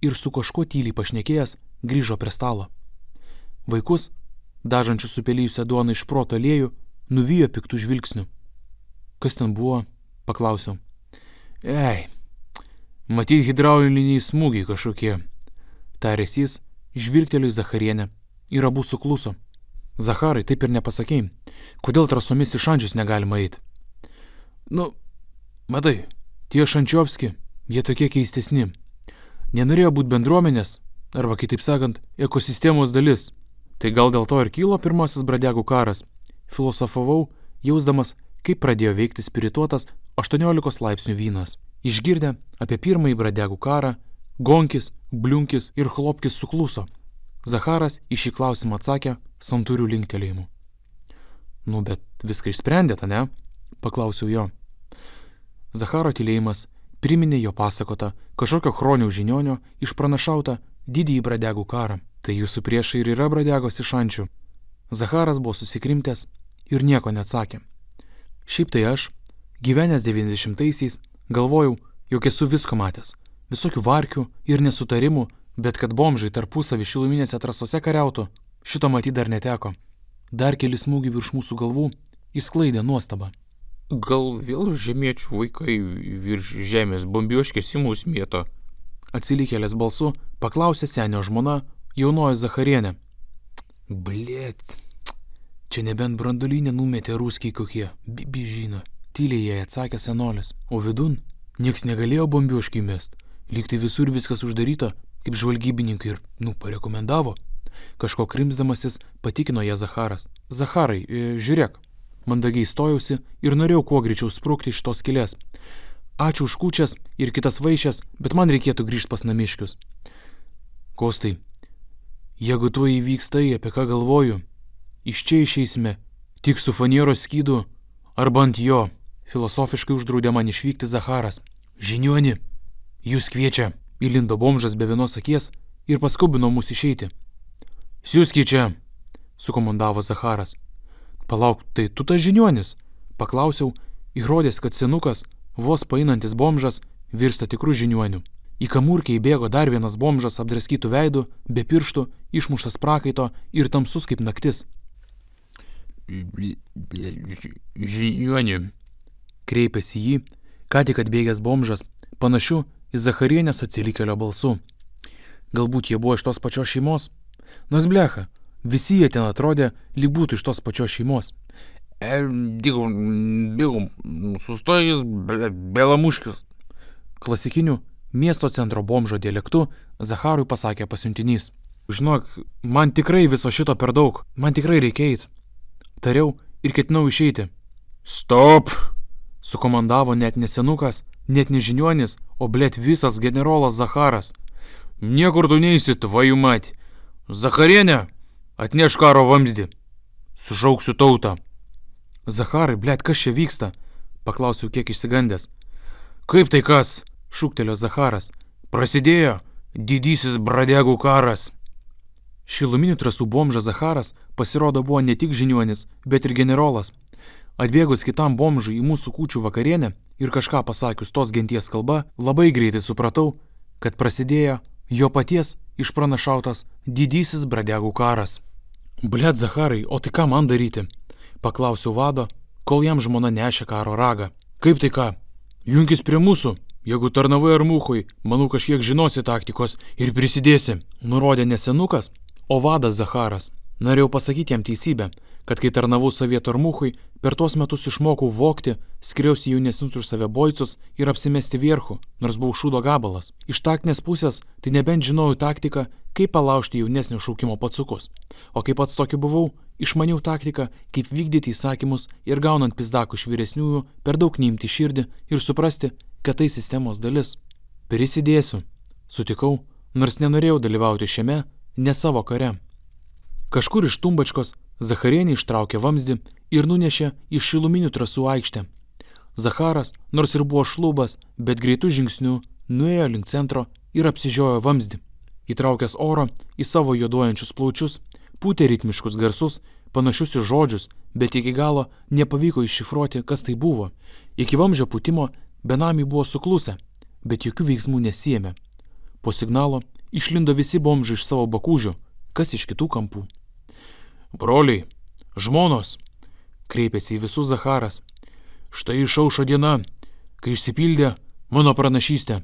ir su kažkuo tyliai pašnekėjęs grįžo prie stalo. Vaikus, dažančius supelyjusią duoną iš proto aliejų, nuvijo piktų žvilgsnių. Kas ten buvo? Paklausiau. Ei, matyt hidrauliniai smūgiai kažkokie. Tarės jis, žvilgtelėjo į Zacharienę ir abu sukluso. Zacharai, taip ir nepasakėjai, kodėl trasomis į Šančius negalima eiti? Nu, matai, tie Šančiovski, jie tokie keistesni. Nenorėjo būti bendruomenės, arba kitaip sakant, ekosistemos dalis. Tai gal dėl to ir kilo pirmasis Bradegų karas. Filosofavau, jausdamas, kaip pradėjo veikti spirituotas 18 laipsnių vynas. Išgirdę apie pirmąjį Bradegų karą, Gonkis, Bliunkis ir Chlopkis sukluso. Zacharas į šį klausimą atsakė santūrių linktelėjimu. Nu, bet viską išsprendėte, ne? Paklausiau jo. Zacharo tylėjimas priminė jo pasakotą kažkokio Chroniaus žinionio išpranašautą didįjį Bradegų karą. Tai jūsų priešai ir yra Bradegos iš Šančių. Zacharas buvo susikrimtęs ir nieko neatsakė. Šiaip tai aš, gyvenęs 90-aisiais, galvojau, jog esu visko matęs. Visokių varkių ir nesutarimų, bet kad bomžai tarpusavį šiluminėse trasose kariautų, šito matyti dar neteko. Dar keli smūgiai virš mūsų galvų įsklaidė nuostabą. Gal vėl žemiečių vaikai virš žemės bombioškės į mus mėto? Atsilikėlės balsu paklausė senio žmona, jaunoji Zacharienė. Blėt, čia nebent branduolinė numetė ruskiai kokie, bibi žino. Tyliai jai atsakė senolis, o vidun nieks negalėjo bombioškiai mest. Lyg tai visur viskas uždaryta, kaip žvalgybininkai ir, parekomendavo. Kažko krimsdamasis patikino ją Zacharas. Zacharai, žiūrėk. Mandagiai stojausi ir norėjau kuo greičiau sprukti iš tos skylės. Ačiū už kūčias ir kitas vaišes, bet man reikėtų grįžti pas namiškius. Kostai, jeigu tuo įvyks tai, apie ką galvoju, iš čia išeisime tik su fanieros skydu arba ant jo, filosofiškai uždraudė man išvykti Zacharas. Žiniuoni, jūs kviečia, įlindo bomžas be vienos akies ir paskubino mus išeiti. Siūski čia, sukomandavo Zacharas. Palauk, tai tu tas žiniuonis? Paklausiau, įrodęs, kad senukas, vos painantis bomžas, virsta tikrų žiniuonių. Į kamurkę įbėgo dar vienas bomžas apdraskytų veidų, be pirštų, išmuštas prakaito ir tamsus kaip naktis. Žiniuonį. Kreipėsi jį, ką tik atbėgęs bomžas, panašiu į Zacharienės atsilikėlio balsu. Galbūt jie buvo iš tos pačios šeimos? Nors blecha, visi jie ten atrodė, lyg būtų iš tos pačios šeimos. Bėgom, sustojęs, belamuškis. Klasikiniu miesto centro bomžo dialektu Zacharui pasakė pasiuntinys. Žinok, man tikrai viso šito per daug, man tikrai reikia eit. Tariau ir ketinau išeiti. Stop! Sukomandavo net nesenukas, net nežiniuonis, o blėt visas generolas Zacharas. Niekur tu neisi, tvaju mat. Zacharienė, atneš karo vamzdį. Sušauksiu tautą. Zacharai, blėt, kas čia vyksta? Paklausiau kiek išsigandęs. Kaip tai kas? Šūktelėjo Zacharas. Prasidėjo didysis bradegų karas. Šiluminių trasų bomžas Zacharas pasirodo buvo ne tik žiniuonis, bet ir generolas. Atbėgus kitam bomžui į mūsų kūčių vakarienę ir kažką pasakius tos genties kalba, labai greitai supratau, kad prasidėjo jo paties išpranašautas didysis bradegų karas. Blet, Zacharai, o tai ką man daryti? Paklausiau vado, kol jam žmona nešė karo ragą. Kaip tai ką? Junkis prie mūsų. Jeigu tarnavai ar mūchui, manau kažkiek žinosi taktikos ir prisidėsi. Nurodė nesenukas, o vadas Zacharas. Norėjau pasakyti jam teisybę, kad kai tarnavau sovietų ar mūchui, per tuos metus išmokau vogti, skriausti jaunesnius už save boicus ir apsimesti vierchu, nors buvau šūdo gabalas. Iš taktinės pusės tai nebent žinojau taktiką, kaip palaužti jaunesnio šaukimo patsukus. O kaip pats tokiu buvau, išmaniau taktiką, kaip vykdyti įsakymus ir gaunant pizdakų iš vyresniųjų, per daug neimti širdį ir suprasti, kad tai sistemos dalis. Prisidėsiu, sutikau, nors nenorėjau dalyvauti šiame, ne savo kare. Kažkur iš Tumbačkos Zacharienė ištraukė vamzdį ir nunešė į šiluminių trasų aikštę. Zacharas, nors ir buvo šlubas, bet greitų žingsnių, nuėjo link centro ir apsižiojo vamzdį. Įtraukęs oro į savo juoduojančius plaučius, pūtė ritmiškus garsus, panašius į žodžius, bet iki galo nepavyko iššifruoti, kas tai buvo. Iki vamzdžio pūtimo benamiai buvo suklusę, bet jokių veiksmų nesiėmė. Po signalo išlindo visi bomžai iš savo bakūžių, kas iš kitų kampų. Broliai, žmonos, kreipėsi į visus Zacharas. Štai išaušo diena, kai išsipildė mano pranašystė.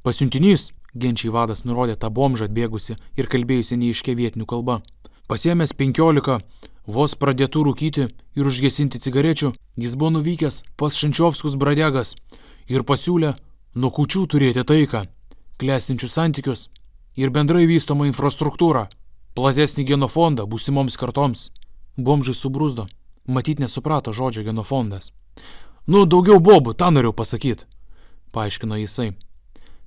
Pasiuntinys, genčiai vadas nurodė tą bomžą atbėgusi ir kalbėjusi neiškia vietinių kalba. Pasiėmęs 15 vos pradėtų rūkyti ir užgesinti cigarečių, jis buvo nuvykęs pas Šančiovskus bradegas ir pasiūlė nuo kūčių turėti taiką, klestinčius santykius ir bendrai vystomą infrastruktūrą, platesnį genofondą būsimoms kartoms. Bomžai subruzdo, matyt nesuprato žodžio genofondas. Daugiau bobų, tą norėjau pasakyti, paaiškino jisai.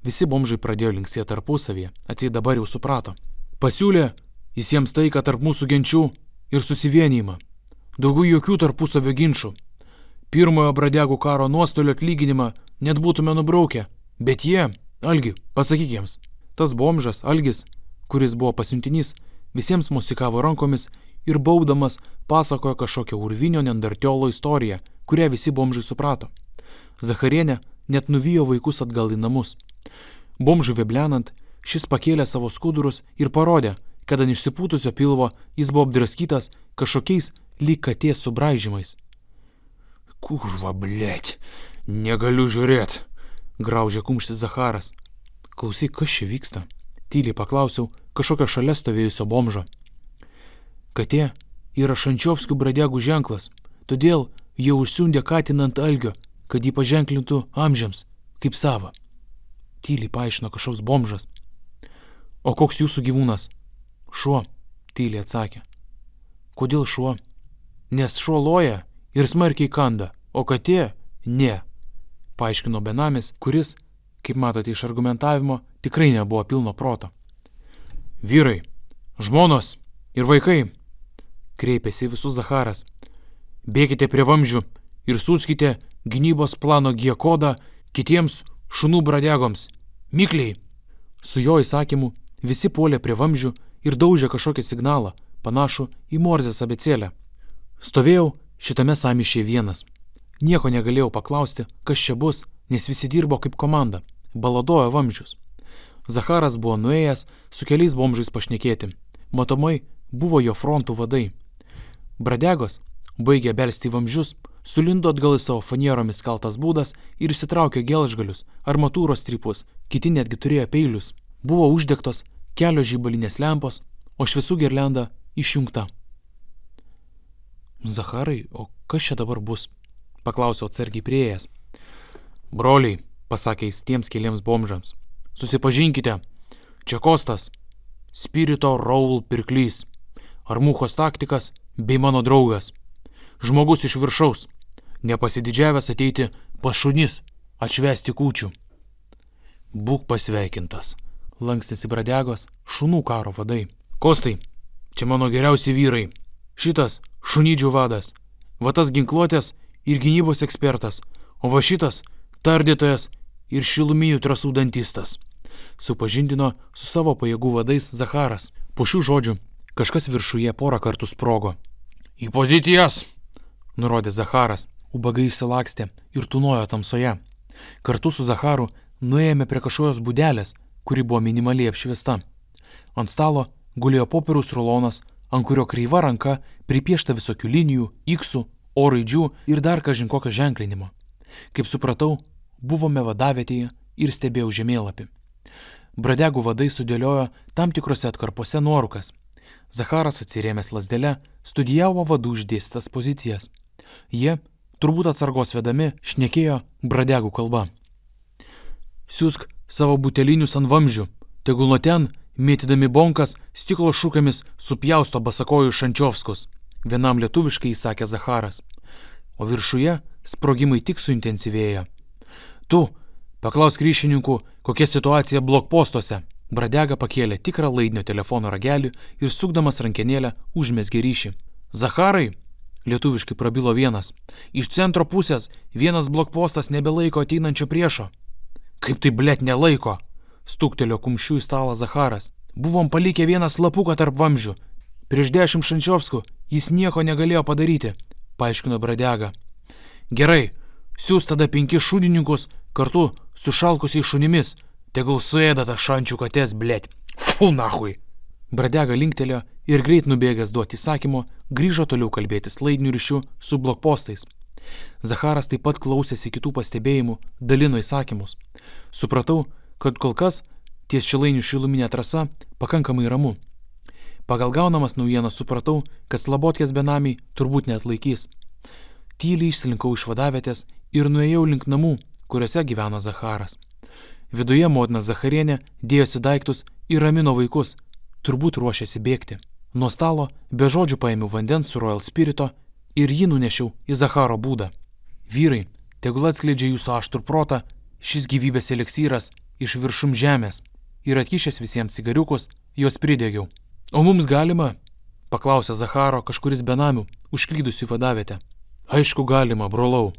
Visi bomžai pradėjo linksėti tarpusavyje, atseit dabar jau suprato. Pasiūlė visiems taiką tarp mūsų genčių ir susivienijimą. Daugiau jokių tarpusavio ginčų. Pirmojo bradegų karo nuostolio atlyginimą net būtume nubraukę, bet jie, Algi, pasakyk jiems. Tas bomžas, Algis, kuris buvo pasiuntinys, visiems mosikavo rankomis ir baudamas pasakojo kažkokią urvinio neandertiolo istoriją, kurią visi bomžai suprato. Zacharienė net nuvijo vaikus atgal į namus. Bomžui veblenant, šis pakėlė savo skudurus ir parodė, kad ant išsipūtusio pilvo jis buvo apdraskytas kažkokiais lyg katės subraižymais. Kurva, blėt, negaliu žiūrėt, graužė kumštis Zacharas. Klausyk, kas čia vyksta? Tyliai paklausiau kažkokio šalia stovėjusio bomžo. Katė yra Šančiovskių bradegų ženklas, todėl jie užsiundė katiną ant Algio, kad jį paženklintų amžiams, kaip savo. Tyliai paaiškino kažkoks bomžas. O koks jūsų gyvūnas? Šuo, tyliai atsakė. Kodėl šuo? Nes šuo loja ir smarkiai kanda, o katė ne, paaiškino benamis, kuris, kaip matote iš argumentavimo, tikrai nebuvo pilno proto. Vyrai, žmonos ir vaikai, kreipėsi visus Zacharas. Bėkite prie vamzdžių ir siųskite gynybos plano G kodą kitiems šunų bradegoms. Mikliai. Su jo įsakymu visi puolė prie vamzdžių ir daužė kažkokį signalą, panašų į Morzės abėcėlę. Stovėjau šitame sąmyšyje vienas. Nieko negalėjau paklausti, kas čia bus, nes visi dirbo kaip komanda, baladojo vamzdžius. Zacharas buvo nuėjęs su keliais bomžais pašnekėti. Matomai buvo jo frontų vadai. Bradegos baigė belsti į vamzdžius, sulindo atgal į savo fanieromis kaltas būdas ir išsitraukė gelžgalius, armatūros strypus, kiti netgi turėjo peilius. Buvo uždegtos kelios žibalinės lempos, o šviesų girlianda išjungta. Zacharai, o kas čia dabar bus? Paklausiau atsargiai prieėjęs. Broliai, pasakė jis tiems keliems bomžams, susipažinkite, čia Kostas, Spirito Raul pirklys, Armuchos taktikas bei mano draugas, žmogus iš viršaus, nepasididžiavęs ateiti pas šunis, atšvęsti kūčių. Būk pasveikintas, lankstėsi Bradegos šunų karo vadai. Kostai, čia mano geriausi vyrai, šitas šunydžių vadas, va tas ginkluotės ir gynybos ekspertas, o va šitas tardytojas ir šiluminių trasų dantistas. Supažindino su savo pajėgų vadais Zacharas. Po šių žodžių kažkas viršuje porą kartų sprogo. Į pozicijas, nurodė Zacharas. Ubagai išsilakstė ir tūnojo tamsoje. Kartu su Zacharu nuėjome prie kažkokios būdelės, kuri buvo minimaliai apšviesta. Ant stalo gulėjo popieriaus rulonas, ant kurio kreiva ranka pripiešta visokių linijų, iksų, O raidžių ir dar kažin kokio ženklinimo. Kaip supratau, buvome vadavietėje ir stebėjau žemėlapį. Bradegų vadai sudėliojo tam tikrose atkarpose nuorūkas. Zacharas atsirėmęs lasdelę studijavo vadų išdėstytas pozicijas. Jie, turbūt atsargos vedami, šnekėjo Bradegų kalba. Siūsk savo butelinius ant vamzdžių, tegul nuo ten, mėtydami bonkas, stiklo šukėmis supjausto basakojų Šančiovskus. Vienam lietuviškai įsakė Zacharas, o viršuje sprogimai tik suintensyvėjo. Tu, paklausk ryšininkų, kokia situacija blokpostuose. Bradega pakėlė tikrą laidinio telefono ragelį ir sukdamas rankenėlę užmezgė ryšį. Zacharai, lietuviškai prabilo vienas, iš centro pusės vienas blokpostas nebelaiko ateinančio priešo. Kaip tai blet nelaiko, stuktelio kumščių į stalą Zacharas. Buvom palikę vieną slapuką tarp vamzdžių. Prieš 10 Šančiovskų jis nieko negalėjo padaryti, paaiškino Bradega. Gerai, siūs tada 5 šunininkus kartu su šalkusiais šunimis, tegul suėda tas šančių katės, blet. Fu, nahui. Bradega linktelėjo ir greit nubėgęs duoti įsakymo, grįžo toliau kalbėtis laidiniu ryšiu su blokpostais. Zacharas taip pat klausėsi kitų pastebėjimų, dalino įsakymus. Supratau, kad kol kas ties Šilainių šiluminė trasa pakankamai ramu. Pagal gaunamas naujienas supratau, kad Slabotkės benamiai turbūt neatlaikys. Tyliai išslinkau iš vadavietės ir nuėjau link namų, kuriuose gyveno Zacharas. Viduje motina Zacharienė dėjosi daiktus ir ramino vaikus, turbūt ruošėsi bėgti. Nuo stalo be žodžių paėmiau vandens su Royal Spirito ir jį nunešiau į Zacharo būdą. Vyrai, tegul atskleidžia jūsų aštrų protą, šis gyvybės eliksyras iš viršum žemės, ir atkišęs visiems cigariukus, juos pridėgiau. O mums galima? Paklausė Zacharo kažkuris benamių, užklydusi į vadavietę. Aišku galima, brolau.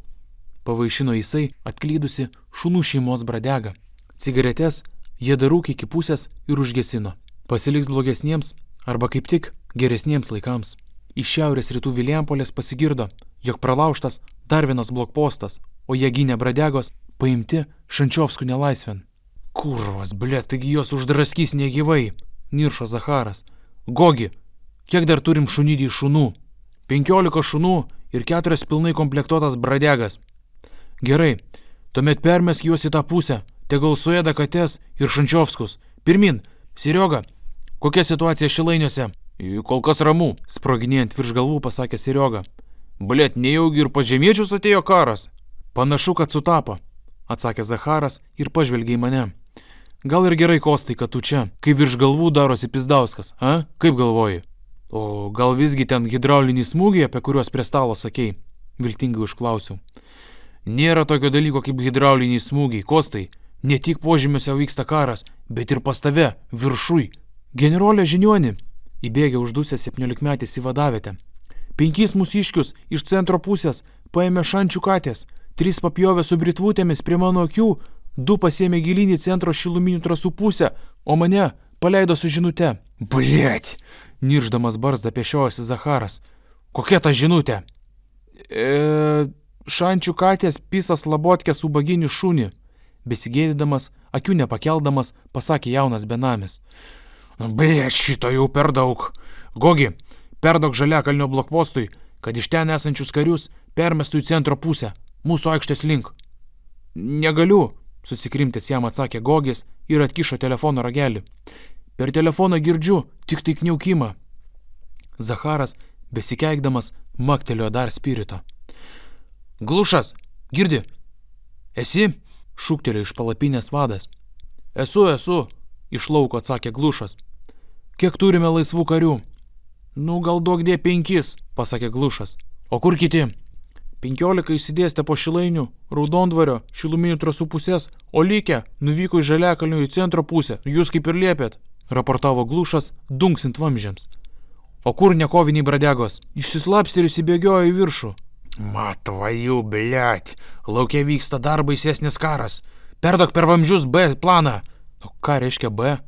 Pavaišino jisai atklydusi šunų šeimos Bradegą. Cigaretes jie darūkė iki pusės ir užgesino. Pasiliks blogesniems arba kaip tik geresniems laikams. Iš šiaurės rytų Vilijampolės pasigirdo, jog pralaužtas dar vienas blokpostas, o jie gynė Bradegos paimti Šančiovskų nelaisvėn. Kurvas, blet, taigi jos uždraskys negyvai, niršo Zacharas. Gogi, kiek dar turim šunydį šunų? 15 šunų ir 4 pilnai komplektuotas Bradegas. Gerai, tuomet permesk juos į tą pusę, tegul suėda katės ir Šančiovskus. Pirmin, Serioga, kokia situacija Šilainiuose? Kol kas ramu, sproginėjant virš galvų pasakė Serioga. Blet, nejaugi ir pas žemiečius atėjo karas? Panašu, kad sutapo, atsakė Zacharas ir pažvelgė į mane. Gal ir gerai, Kostai, kad tu čia, kai virš galvų darosi Pizdauskas, a? Kaip galvoji? O gal visgi ten hidrauliniai smūgiai, apie kuriuos prie stalo sakei? Viltingai užklausiau. Nėra tokio dalyko kaip hidrauliniai smūgiai, Kostai. Ne tik požemiuose vyksta karas, bet ir pas tave, viršui. Generolė Žiniuoni, įbėgė uždusęs 17-metis į vadavietę. 5 mūsiškius iš centro pusės paėmė šančių katės, 3 papjovė su britvutėmis prie mano akių, 2 pasėmė gilinį centro šiluminių trasų pusę, o mane paleido su žinute. Blet, nirždamas barzdą pešiojosi Zacharas. Kokia ta žinutė? Šančių katės pisas labotkės ubaginį šunį. Besigėdydamas, akių nepakeldamas, pasakė jaunas benamis. Blet, šito jau per daug. Gogi, perdaug Žaliakalnio blokpostui, kad iš ten esančius karius permestų į centro pusę, mūsų aikštės link. Negaliu, susikrimtęs jam atsakė Gogis ir atkišo telefono ragelį. Per telefoną girdžiu tik tai kniaukimą. Zacharas, besikeikdamas, maktelėjo dar Spirito. Glušas, girdi? Esi? Šūktelėjo iš palapinės vadas. Esu, iš lauko atsakė Glušas. Kiek turime laisvų karių? Nu, gal duokdė 5, pasakė Glušas. O kur kiti? 15 įsidėstė po Šilainių, Raudondvario, Šiluminių trasų pusės, o likę nuvyko į Žaliakalnių į centro pusę, jūs kaip ir liepėt, raportavo Glušas, dunksint vamžiams. O kur nekoviniai bradegos? Išsislapstė ir įsibėgiojo į viršų. Matvajų, blet, laukia vyksta dar baisesnis karas. Perdok per vamzdžius B planą. O ką reiškia B?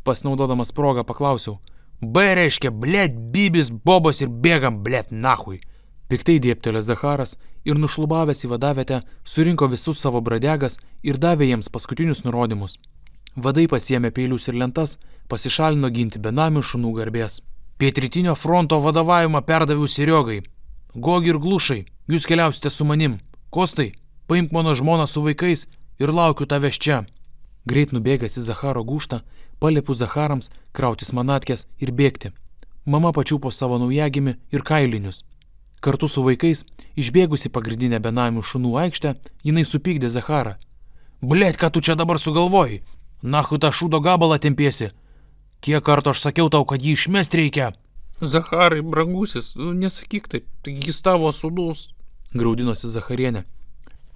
Pasinaudodamas progą paklausiau. B reiškia, blet, bibis, bobos ir bėgam, blet, nahui. Piktai dėptelė Zacharas ir nušlubavęs į vadavietę surinko visus savo bradegas ir davė jiems paskutinius nurodymus. Vadai pasiėmė peilius ir lentas, pasišalino ginti benamių šunų garbės. Pietrytinio fronto vadovavimą perdaviau Seriogai. Gogi ir Glušai, jūs keliausite su manim. Kostai, paimk mano žmoną su vaikais ir laukiu tavęs čia. Greit nubėgęs į Zacharo gūštą, paliepiu Zacharams krautis manatkės ir bėgti. Mama pačiupo savo naujagimį ir kailinius. Kartu su vaikais, išbėgusi pagrindinę benamių šunų aikštę, jinai supykdė Zacharą. Blet, ką tu čia dabar sugalvoji? Nahui tą šūdo gabalą tempiesi. Kiek kartų aš sakiau tau, kad jį išmest reikia? Zacharai, brangusis, nesakyk taip, taigi jis tavo sūnus, graudinosi Zacharienė.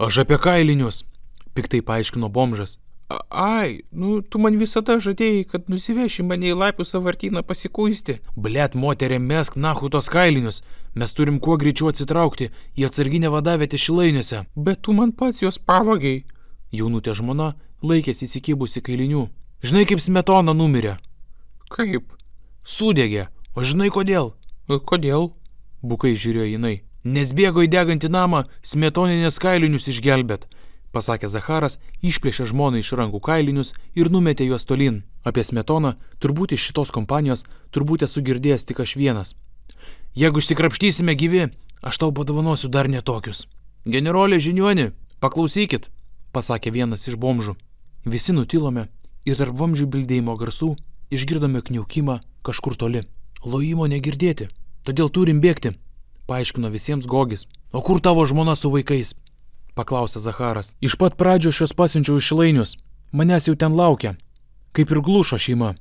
Aš apie kailinius, piktai paaiškino bomžas. Ai, tu man visada žadėjai, kad nusiveši mane į Laipių sąvartyną pasikuisti. Blet, moterė, mesk nahui tos kailinius. Mes turim kuo greičiau atsitraukti į atsarginę vadavietę Šilainiuose. Bet tu man pats juos pavagiai. Jaunutė žmona laikėsi įsikibusi kailinių. Žinai, kaip Smetona numirė? Kaip? Sudegė. O žinai kodėl? Kodėl? Bukai žiūrėjo jinai. Nes bėgo į degantį namą Smetoninės kailinius išgelbėt, pasakė Zacharas, išplėšė žmoną iš rankų kailinius ir numetė juos tolyn. Apie Smetoną, turbūt iš šitos kompanijos, turbūt esu girdėjęs tik aš vienas. Jeigu išsikrapštysime gyvi, aš tau padovanosiu dar netokius. Generolė Žiniuoni, paklausykit, pasakė vienas iš bomžų. Visi nutilome ir tarp vamzdžių bildėjimo garsų išgirdome kniaukimą kažkur toli. Lojimo negirdėti, todėl turim bėgti, paaiškino visiems Gogis. O kur tavo žmona su vaikais? Paklausė Zacharas. Iš pat pradžio šios pasiunčiau iš Šilainius. Manęs jau ten laukia. Kaip ir Glušo šeima,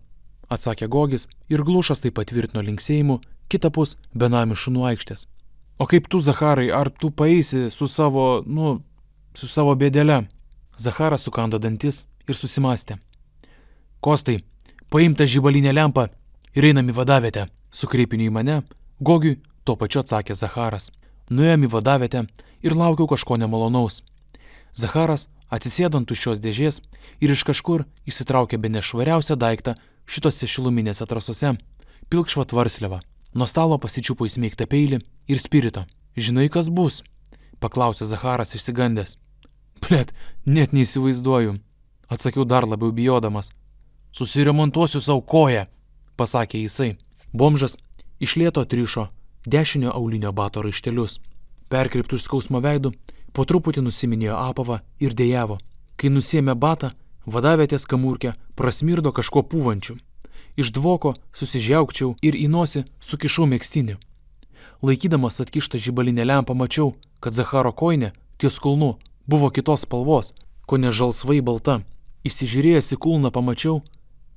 atsakė Gogis ir Glušas tai patvirtino linksėjimu kitapus benamių šunų aikštės. O kaip tu, Zacharai, ar tu paeisi su savo bėdelė? Zacharas sukando dantis ir susimastė. Kostai, paimta žibalinė lempa ir einam į vadavietę, sukreipiniu į mane, Gogiui tuo pačiu atsakė Zacharas. Nuėjom į vadavietę ir laukiau kažko nemalonaus. Zacharas atsisėdo ant tuščios dėžės ir iš kažkur išsitraukė bene švariausią daiktą šitose šiluminėse trasose – pilkšvą tvarsliavą. Nuo stalo pasičiupo įsmeigtą peilį ir Spirito. Žinai, kas bus? Paklausė Zacharas išsigandęs. Blet, net neįsivaizduoju, atsakiau dar labiau bijodamas. Susiremontuosiu savo koją, pasakė jisai. Bomžas iš lėto atrišo dešinio aulinio bato raištelius. Perkreiptų iš skausmo veidų, po truputį nusiminėjo apavą ir dejavo. Kai nusiėmė batą, vadavietės kamurkę prasmirdo kažko pūvančių. Iš dvoko susižiaukčiau ir į nosį sukišau megztinį. Laikydamas atkištą žibalinę lempą mačiau, kad Zacharo kojinė ties kulnu buvo kitos spalvos, kone žalsvai balta. Įsižiūrėjęs į kulną pamačiau,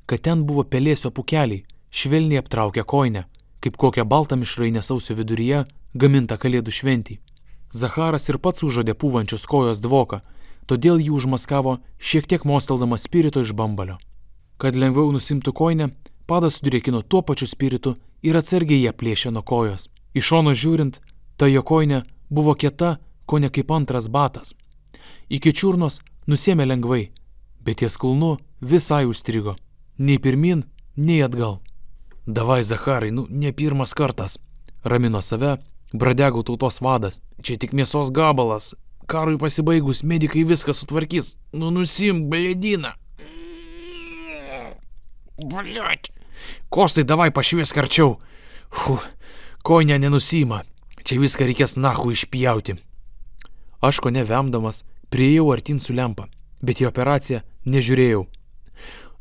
kad ten buvo pelėsio pūkeliai, švelniai aptraukę kojinę, kaip kokią baltą mišrainę sausio viduryje gamintą kalėdų šventį. Zacharas ir pats užuodė pūvančios kojos dvoką, todėl jį užmaskavo šiek tiek mosteldamas Spirito iš bambalio. Kad lengviau nusimtų kojinę, padas sudrėkino tuo pačiu Spiritu ir atsargiai ją plėšė nuo kojos. Iš šono žiūrint, ta jo kojinė buvo kieta, kone kaip antras batas. Iki čiurnos nusėmė lengvai, bet ties kulnu visai užstrigo. Nei pirmin, nei atgal. Davai, Zacharai, ne pirmas kartas, ramino save Bradegų tautos vadas. Čia tik mėsos gabalas. Karui pasibaigus, medikai viską sutvarkys. Nusim, bėdiną. Bliot. Kostai, davai pašviesk arčiau. Koinė nenusima. Čia viską reikės nahu išpjauti. Aš ko nevemdamas priėjau artin su lempa, bet į operaciją nežiūrėjau.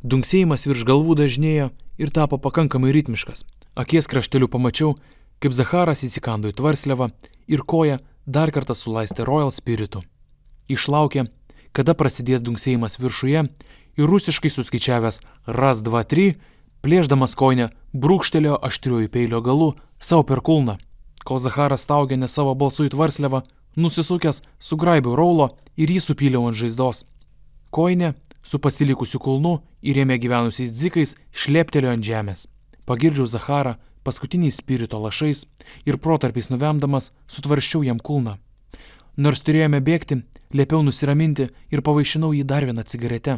Dunksėjimas virš galvų dažnėjo ir tapo pakankamai ritmiškas. Akies krašteliu pamačiau, kaip Zacharas įsikando į tvarslevą ir koja dar kartą sulaistė Royal Spiritu. Išlaukė, kada prasidės dunksėjimas viršuje ir rusiškai suskaičiavęs raz, dva, tri, plėždamas koinę, brūkštelėjo aštriuoju peilio galu savo per kulną. Kol Zacharas staugė ne savo balsu į tvarslevą, nusisukęs, sugraibiau Raulo ir jį supyliau ant žaizdos. Koinė su pasilikusiu kulnu ir jame gyvenusiais dzikais šleptelėjo ant žemės. Pagirdžiau Zacharą paskutiniais spirito lašais ir protarpiais nuvemdamas sutvarščiau jam kulną. Nors turėjome bėgti, liepiau nusiraminti ir pavaišinau jį dar vieną cigaretę.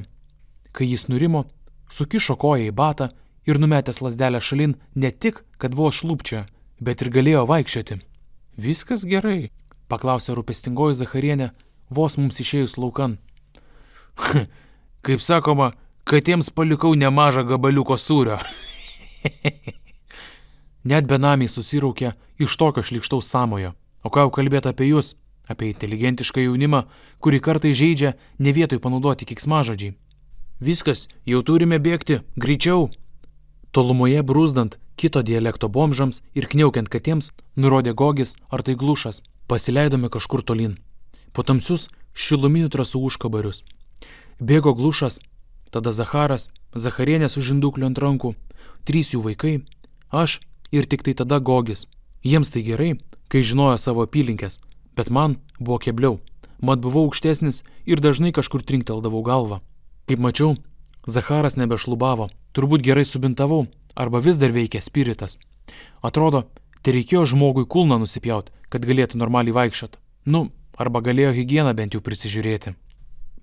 Kai jis nurimo, sukišo koją į batą ir numetęs lazdelę šalin ne tik, kad vos šlubčiojo, bet ir galėjo vaikščioti. Viskas gerai, paklausė rūpestingoji Zacharienė, vos mums išėjus laukan. Kaip sakoma, katėms palikau nemažą gabaliuko sūrio. Net benamiai susiraukė iš tokio šlykštaus sąmojo. O ką jau kalbėti apie jūs, apie inteligentišką jaunimą, kurį kartai žaidžia ne vietoj panaudoti keiksmažodžiai. Viskas, jau turime bėgti, greičiau. Tolumoje brūzdant kito dialekto bomžams ir kniaukiant katėms, nurodė Gogis ar tai Glušas. Pasileidome kažkur tolyn. Po tamsius šiluminių trasų užkabarius. Bėgo Glušas, tada Zacharas, Zacharienė su žindukliu ant rankų, 3 jų vaikai, aš ir tik tai tada Gogis. Jiems tai gerai, kai žinojo savo apylinkės, bet man buvo kebliau. Mat buvau aukštesnis ir dažnai kažkur trinkteldavau galvą. Kaip mačiau, Zacharas nebešlubavo, turbūt gerai subintavau, arba vis dar veikė spiritas. Atrodo, tai reikėjo žmogui kulną nusipjaut, kad galėtų normaliai vaikščiot. Arba galėjo higieną bent jau prisižiūrėti.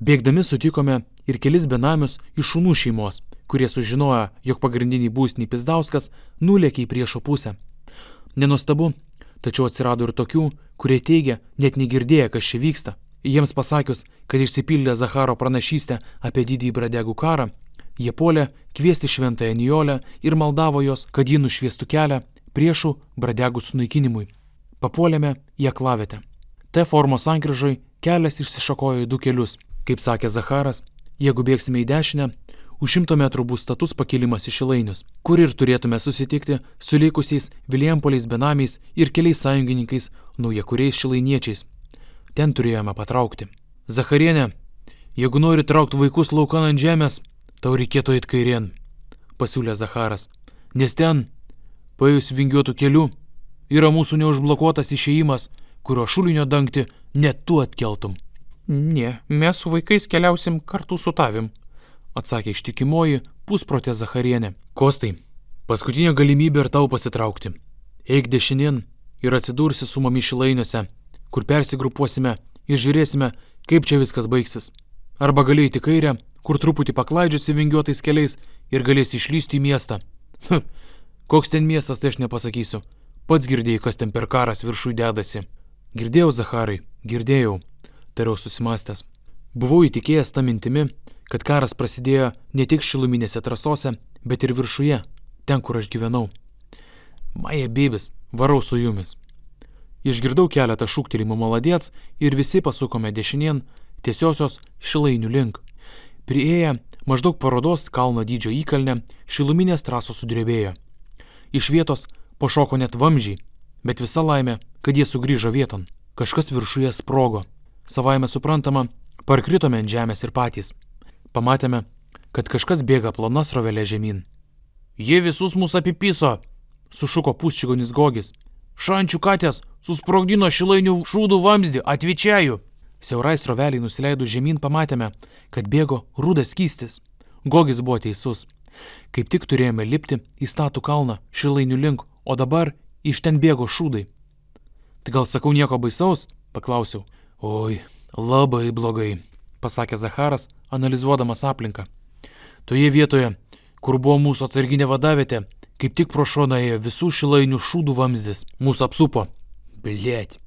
Bėgdami sutikome ir kelis benamius iš šunų šeimos, kurie sužinojo, jog pagrindinį būstinį Pizdauskas nulėkė į priešo pusę. Nenuostabu, tačiau atsirado ir tokių, kurie teigia, net negirdėję, kas čia vyksta. Jiems pasakius, kad išsipildė Zacharo pranašystę apie didįjį Bradegų karą, jie puolė kviesti šventąją Nijolę ir maldavo jos, kad ji nušviestų kelią priešų Bradegų sunaikinimui. Papuolėme į aklavietę. T formos sankryžoj kelias išsišakojo į 2 kelius. Kaip sakė Zacharas, jeigu bėgsime į dešinę, už 100 metrų bus status pakilimas į Šilainius, kur ir turėtume susitikti su likusiais Vilijampoliais benamiais ir keliais sąjungininkais naujakuriais šilainiečiais. Ten turėjome patraukti. Zacharienė, jeigu nori traukti vaikus laukan ant žemės, tau reikėtų eit kairien, pasiūlė Zacharas, nes ten, paėjus vingiuotų kelių, yra mūsų neužblokuotas išėjimas, kurio šulinio dangti net tu atkeltum. Ne, mes su vaikais keliausim kartu su tavim, atsakė ištikimoji pusprotė Zacharienė. Kostai, paskutinė galimybė ir tau pasitraukti. Eik dešinien ir atsidursi su mumis Šilainiuose, kur persigrupuosime ir žiūrėsime, kaip čia viskas baigsis. Arba gali eiti kairę, kur truputį paklaidžiusi vingiuotais keliais ir galėsi išlysti į miestą. Koks ten miestas, tai aš nepasakysiu. Pats girdėjai, kas ten per karas viršui dedasi. Girdėjau, Zacharai, girdėjau, tariau susimastęs. Buvau įtikėjęs tą mintimi, kad karas prasidėjo ne tik šiluminėse trasose, bet ir viršuje, ten, kur aš gyvenau. Maja bėbis, varau su jumis. Išgirdau keletą šūktelimų maladėts ir visi pasukome dešinien tiesiosios Šilainių link. Priėję maždaug parodos kalno dydžio įkalnę, šiluminės trasos sudrebėjo. Iš vietos pašoko net vamzdžiai, bet visa laimė, kad jie sugrįžo vieton. Kažkas viršuje sprogo. Savaime suprantama, parkritome ant žemės ir patys. Pamatėme, kad kažkas bėga plona srovelė žemyn. Jie visus mus apipiso, sušuko pusčigonis Gogis. Šančių katės susprogdino Šilainių šūdų vamzdį, atvičiaju. Siaurai sroveliai nusileidus žemyn pamatėme, kad bėgo rudas skystis. Gogis buvo teisus. Kaip tik turėjome lipti į statų kalną Šilainių link, o dabar iš ten bėgo šūdai. Tai gal sakau nieko baisaus? Paklausiau. Oi, labai blogai, pasakė Zacharas, analizuodamas aplinką. Toje vietoje, kur buvo mūsų atsarginė vadavietė, kaip tik pro šoną ėjo visų šilainių šūdų vamzdis. Mūsų apsupo. Blėt.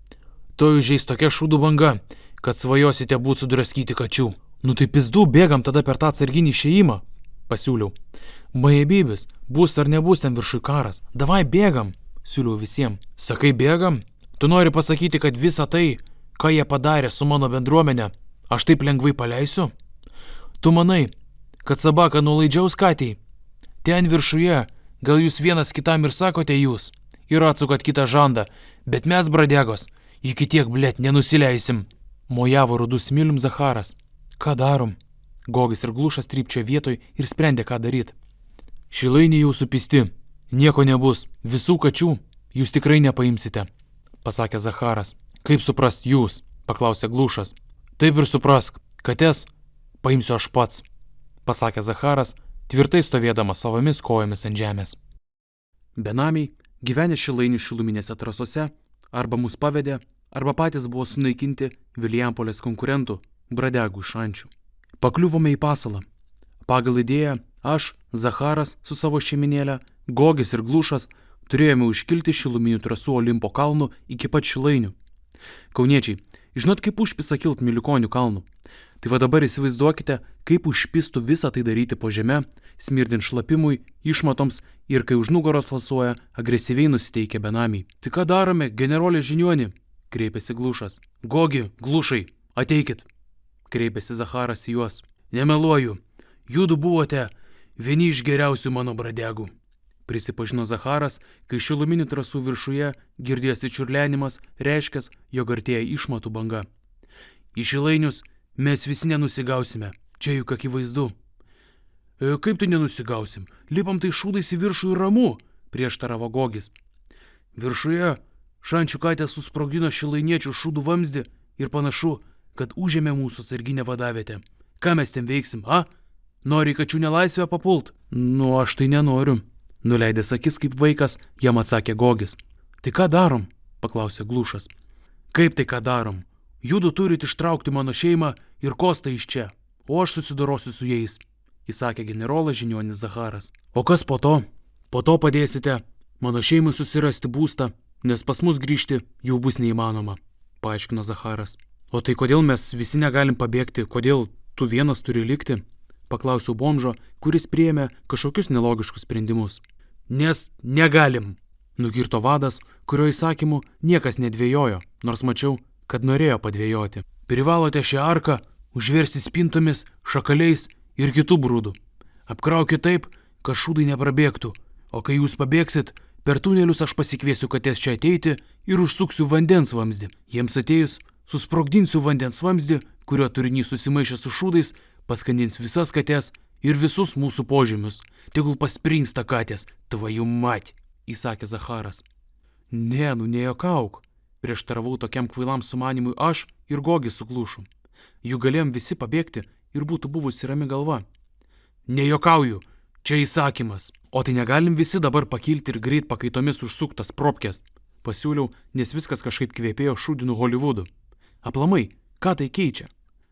To užeis tokia šūdų banga, kad svajosite būt sudraskyti kačių. Nu tai pizdu, bėgam tada per tą atsarginį išėjimą, pasiūliau. Majebybis, bus ar nebus ten viršui karas. Davai bėgam, siūliau visiems. Sakai bėgam? Tu nori pasakyti, kad visą tai, ką jie padarė su mano bendruomenė, aš taip lengvai paleisiu? Tu manai, kad Sabaka nulaidžiaus katei? Ten viršuje, gal jūs vienas kitam ir sakote jūs, ir atsukat kitą žandą, bet mes, bradegos, iki tiek, blėt, nenusileisim. Mojavo rudu smilium Zacharas. Ką darom? Gogis ir Glušas trypčiojo vietoj ir sprendė, ką daryt. Šilainiai jau supisti, nieko nebus, visų kačių jūs tikrai nepaimsite, pasakė Zacharas. Kaip suprast jūs? Paklausė Glušas. Taip ir suprask, kates paimsiu aš pats, pasakė Zacharas, tvirtai stovėdamas savomis kojomis ant žemės. Benamiai, gyvenę Šilainių šiluminėse trasose, arba mus pavedė, arba patys buvo sunaikinti Vilijampolės konkurentų, bradegų šančių. Pakliuvome į pasalą. Pagal idėją, aš, Zacharas su savo šeiminėle, Gogis ir Glušas turėjome užkilti šiluminių trasų Olimpo kalnų iki pat Šilainių. Kauniečiai, žinot, kaip užpisa kilt Milikonių kalnų? Tai va dabar įsivaizduokite, kaip užpistų visą tai daryti po žeme, smirdint šlapimui, išmatoms ir kai už nugaros lasuoja agresyviai nusiteikę benamiai. Tai ką darome, generolė Žiniuoni? Kreipėsi Glušas. Gogi, Glušai, ateikit, kreipėsi Zacharas į juos. Nemeluoju, judu buvote vieni iš geriausių mano bradegų, prisipažino Zacharas, kai šiluminių trasų viršuje girdėjosi čiurlenimas, reiškęs, jog artėja išmatų banga. Į Šilainius mes visi nenusigausime, čia juk akivaizdu. Kaip tu nenusigausim? Lipam tai šūdais į viršų ir ramu, prieštaravo Gogis. Viršuje šančių katė susprogdino šilainiečių šūdų vamzdį ir panašu, kad užėmė mūsų atsarginę vadavietę. Ką mes ten veiksim, a? Nori kačių nelaisvę papult? Nu, aš tai nenoriu. Nuleidęs akis kaip vaikas, jam atsakė Gogis. Tai ką darom? Paklausė Glušas. Kaip tai ką darom? Judu turit ištraukti mano šeimą ir Kostą iš čia, o aš susidorosiu su jais, įsakė generolas Žiniuonis Zacharas. O kas po to? Po to padėsite mano šeimai susirasti būstą, nes pas mus grįžti jau bus neįmanoma, paaiškino Zacharas. O tai kodėl mes visi negalim pabėgti, kodėl tu vienas turi likti? Paklausiau bomžo, kuris priėmė kažkokius nelogiškus sprendimus. Nes negalim, nukirto vadas, kurio įsakymu niekas nedvėjojo, nors mačiau, kad norėjo padvėjoti. Privalote šią arką užversti spintomis, šakaliais ir kitų brūdų. Apkraukit taip, kad šūdai neprabėgtų, o kai jūs pabėgsit, per tunelius aš pasikviesiu kates čia ateiti ir užsuksiu vandens vamzdį. Jiems atėjus, susprogdinsiu vandens vamzdį, kurio turinys susimaišęs su šūdais, paskandins visas kates ir visus mūsų požemius. Tegul paspringsta katės, tvajų mat, įsakė Zacharas. Ne, nejuokauk, prieštaravau tokiam kvailam sumanimui aš ir Gogis su Glušu. Juk galėjom visi pabėgti ir būtų buvusi rami galva. Nejuokauju, čia įsakymas. O tai negalim visi dabar pakilti ir greit pakaitomis užsuktas propkės, pasiūliau, nes viskas kažkaip kvepėjo šūdinų Holivudu. Aplamai, ką tai keičia?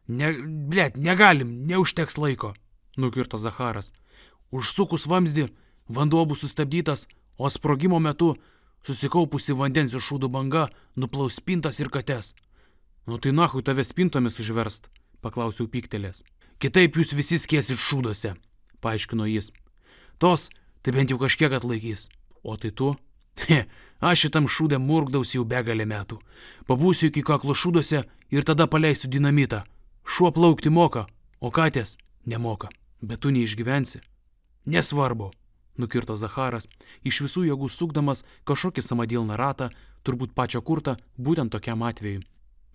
Negalim, neužteks laiko, nukirto Zacharas. Užsukus vamzdį, vanduo bus sustabdytas, o sprogimo metu susikaupusi vandens ir šūdų banga nuplaus spintas ir kates. Nu tai nahui tave spintomis užverst, paklausiau pyktelės. Kitaip jūs visi skėsit šūduose, paaiškino jis. Tos, tai bent jau kažkiek atlaikys. O tai tu? Aš šitam šūdė murgdaus jau begalę metų. Pabūsiu iki kaklo šūduose ir tada paleisiu dinamitą. Šuo plaukti moka, o katės nemoka. Bet tu neišgyvensi. Nesvarbu, nukirto Zacharas, iš visų jėgų sukdamas kažkokį samadilną ratą, turbūt pačią kurtą, būtent tokiam atveju.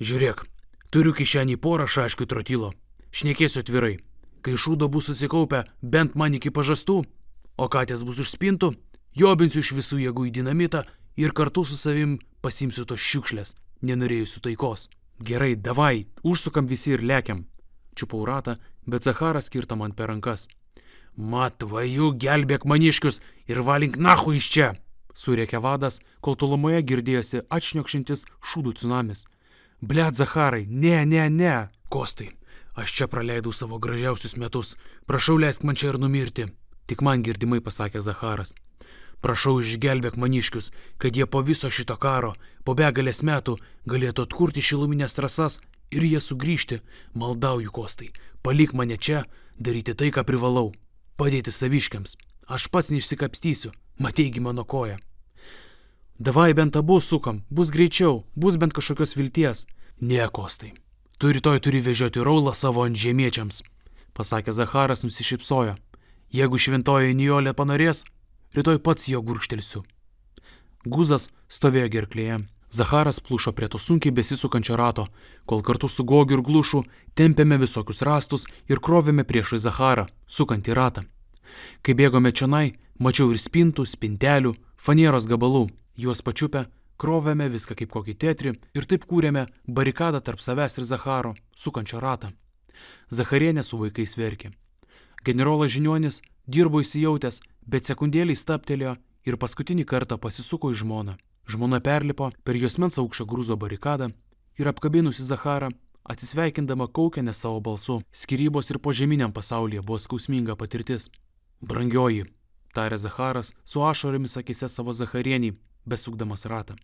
Žiūrėk, turiu kišenį porą šaškių trotilo. Šnekėsiu atvirai, kai šūdo bus susikaupę bent man iki pažastų, o katės bus už spintų, jobinsiu iš visų jėgų į dinamitą ir kartu su savim pasimsiu tos šiukšlės, nenorėjusiu taikos. Gerai, davai, užsukam visi ir lekiam. Čiupau ratą, bet Zacharas kirto man per rankas. Mat, vaju, gelbėk maniškius ir valink nahu iš čia, surėkė vadas, kol tolumoje girdėjosi atšniokšintis šūdų tsunamis. Blet, Zacharai, ne, Kostai, aš čia praleidau savo gražiausius metus, prašau leisk man čia ir numirti, Tik man girdimai pasakė Zacharas. Prašau, išgelbėk maniškius, kad jie po viso šito karo, po begalės metų galėtų atkurti šiluminės trasas ir jie sugrįžti. Maldauju, Kostai, palik mane čia, daryti tai, ką privalau. Padėti saviškiams. Aš pats neišsikapstysiu, mateigi mano koja. Davai bent abu sukam, bus greičiau, bus bent kažkokios vilties. Ne, Kostai, tu rytoj turi vežioti raulą savo antžemiečiams, pasakė Zacharas, nusišypsojo. Jeigu šventoji Nijolė panorės, rytoj pats jo gurkštelsiu. Guzas stovėjo gerklėje. Zacharas plušo prie to sunkiai besisukančio rato, kol kartu su Gogiu ir Glušu tempėme visokius rąstus ir krovėme priešai Zacharą, sukantį ratą. Kai bėgome čionai, mačiau ir spintų, spintelių, fanieros gabalų. Juos pačiupę, krovėme viską kaip kokį teatrį ir taip kūrėme barikadą tarp savęs ir Zacharo, sukančio ratą. Zacharienė su vaikais verkė. Generolas Žiniuonis dirbo įsijautęs, bet sekundėlį stabtelėjo ir paskutinį kartą pasisuko į žmoną. Žmona perlipo per juosmens aukščio grūzo barikadą ir apkabinusi Zacharą, atsisveikindama kaukė ne savo balsu. Skyrybos ir požeminiam pasaulyje buvo skausminga patirtis. Brangioji, tarė Zacharas su ašaromis akise savo Zacharienį, besukdamas ratą.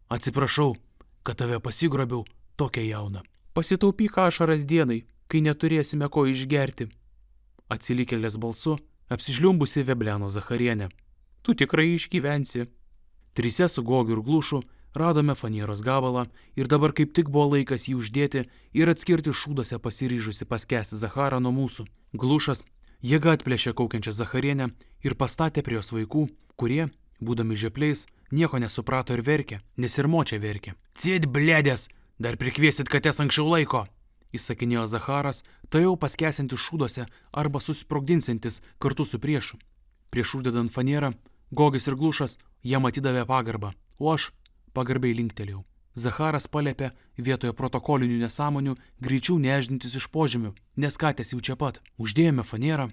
Atsiprašau, kad tave pasigrobiau tokia jauna. Pasitaupyk ašaras dienai, kai neturėsime ko išgerti. Atsilikėlės balsu, apsižliumbusi vebleno Zacharienė. Tu tikrai išgyvensi. Trise su Gogiu ir Glušu radome fanieros gabalą ir dabar kaip tik buvo laikas jį uždėti ir atskirti šūduose pasiryžusi paskęsti Zacharą nuo mūsų. Glušas jėga atplėšė kaukiančią Zacharienę ir pastatė prie jos vaikų, kurie, būdami žepliais, nieko nesuprato ir verkė, nes ir močia verkė. Cėd blėdės, dar prikviesit kates anksčiau laiko, įsakinėjo Zacharas, tai jau paskesintis šūduose arba susprogdinsiantis kartu su priešu. Prieš uždedant fanierą, Gogis ir Glušas jam atidavė pagarbą, o aš pagarbiai linktelėjau. Zacharas paliepė vietoje protokolinių nesąmonių greičiau neždintis iš požemių, nes katės jau čia pat. Uždėjome fanierą,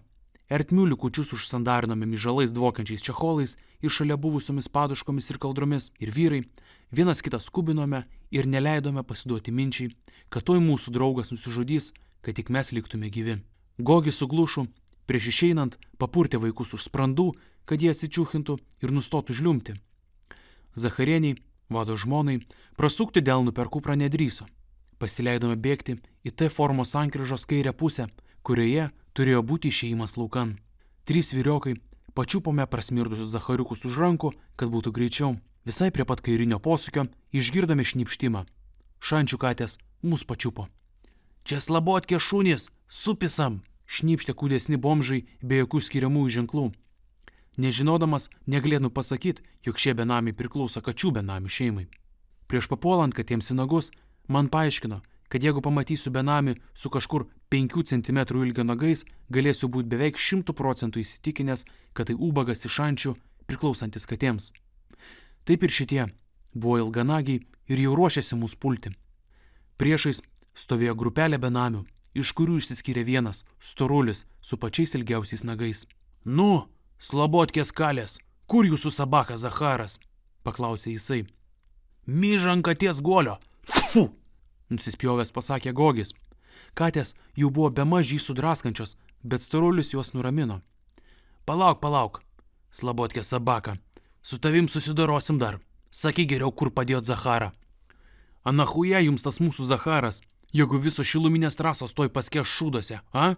ertmių likučius užsandarinome myžalais dvokiančiais čecholais ir šalia buvusiomis paduškomis ir kaldromis. Ir vyrai vienas kitą skubinome ir neleidome pasiduoti minčiai, kad toj mūsų draugas nusižudys, kad tik mes liktume gyvi. Gogis su Glušu prieš išeinant papurtė vaikus už sprandų, kad jie atsičiūchintų ir nustotų žliumti. Zacharieniai, vado žmonai, prasukti delnų per kuprą nedrįso. Pasileidome bėgti į T formos sankryžos kairę pusę, kurioje turėjo būti išėjimas laukan. 3 vyriokai pačiupome prasmirdusius Zachariukus už rankų, kad būtų greičiau. Visai prie pat kairinio posūkio išgirdome šnipštimą. Šančių katės mus pačiupo. Čia slabotkė šunys, supisam, šnipštė kūdesni bomžai be jokių skiriamųjų ženklų. Nežinodamas, negalėtų pasakyti, jog šie benamiai priklauso kačių benamių šeimai. Prieš papuolant katėms į nagus, man paaiškino, kad jeigu pamatysiu benamį su kažkur 5 cm ilgio nagais, galėsiu būti beveik 100% įsitikinęs, kad tai ubagas iš šančių priklausantis katėms. Taip ir šitie buvo ilganagiai ir jau ruošėsi mus pulti. Priešais stovėjo grupelė benamių, iš kurių išsiskyrė vienas, storulis, su pačiais ilgiausiais nagais. Nu, slabotkės kalės, kur jūsų sabaka Zacharas? Paklausė jisai. Myžan katės guolio. Fu! Nusispjovęs pasakė Gogis. Katės jau buvo bemaž jį sudraskančios, bet storulis juos nuramino. Palauk, slabotkė sabaka, su tavim susidarosim dar. Sakyk geriau, kur padėjot Zacharą. Anachuja jums tas mūsų Zacharas, jeigu visos šiluminės trasos toj paskės šūduose, a?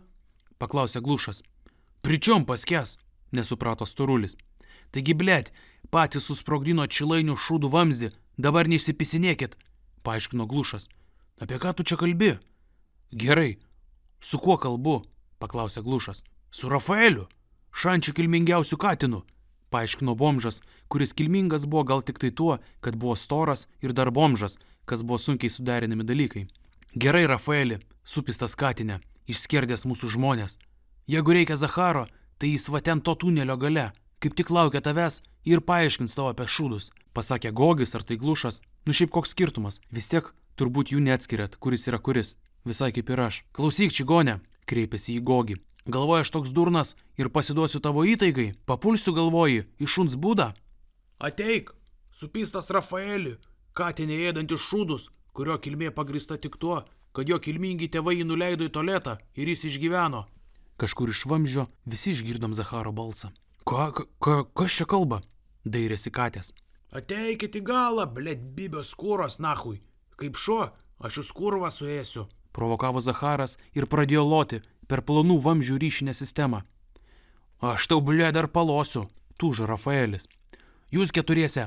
Paklausė Glušas. Pričiom paskės? Nesuprato storulis. Taigi, blėt, patys susprogdinot šilainių šūdų vamzdį, dabar neįsipisinėkit, paaiškino Glušas. Apie ką tu čia kalbi? Gerai, su kuo kalbu? Paklausė Glušas. Su Rafaeliu, šančių kilmingiausių katinų, paaiškino bomžas, kuris kilmingas buvo gal tik tai tuo, kad buvo storas ir dar bomžas, kas buvo sunkiai suderinami dalykai. Gerai, Rafaeli, supistas katinė, išskerdęs mūsų žmonės. Jeigu reikia Zacharo, tai jis va ten to tunelio gale, kaip tik laukia tavęs ir paaiškins tavo apie šūdus, pasakė Gogis ar tai Glušas. Nu šiaip koks skirtumas, vis tiek turbūt jų neatskiriat, kuris yra kuris, visai kaip ir aš. Klausyk, čigonė, kreipėsi į Gogį. Galvoju, aš toks durnas ir pasiduosiu tavo įtaigai, papulsiu galvoji į šuns būdą? Ateik, supistas Rafaeli, katinė ėdantis šūdus, kurio kilmė pagrįsta tik tuo, kad jo kilmingi tėvai jį nuleido į tualetą ir jis išgyveno. Kažkur iš vamzdžio visi išgirdom Zacharo balsą. Kas čia kalba? Dairėsi katės. Ateikit į galą, blėt, bibios kūros, nahui. Kaip šuo, aš jūs kurvą suėsiu. Provokavo Zacharas ir pradėjo loti per plonų vamzdžių ryšinę sistemą. Aš tau, blėt, dar palosiu, tūža Rafaelis. Jūs keturiese,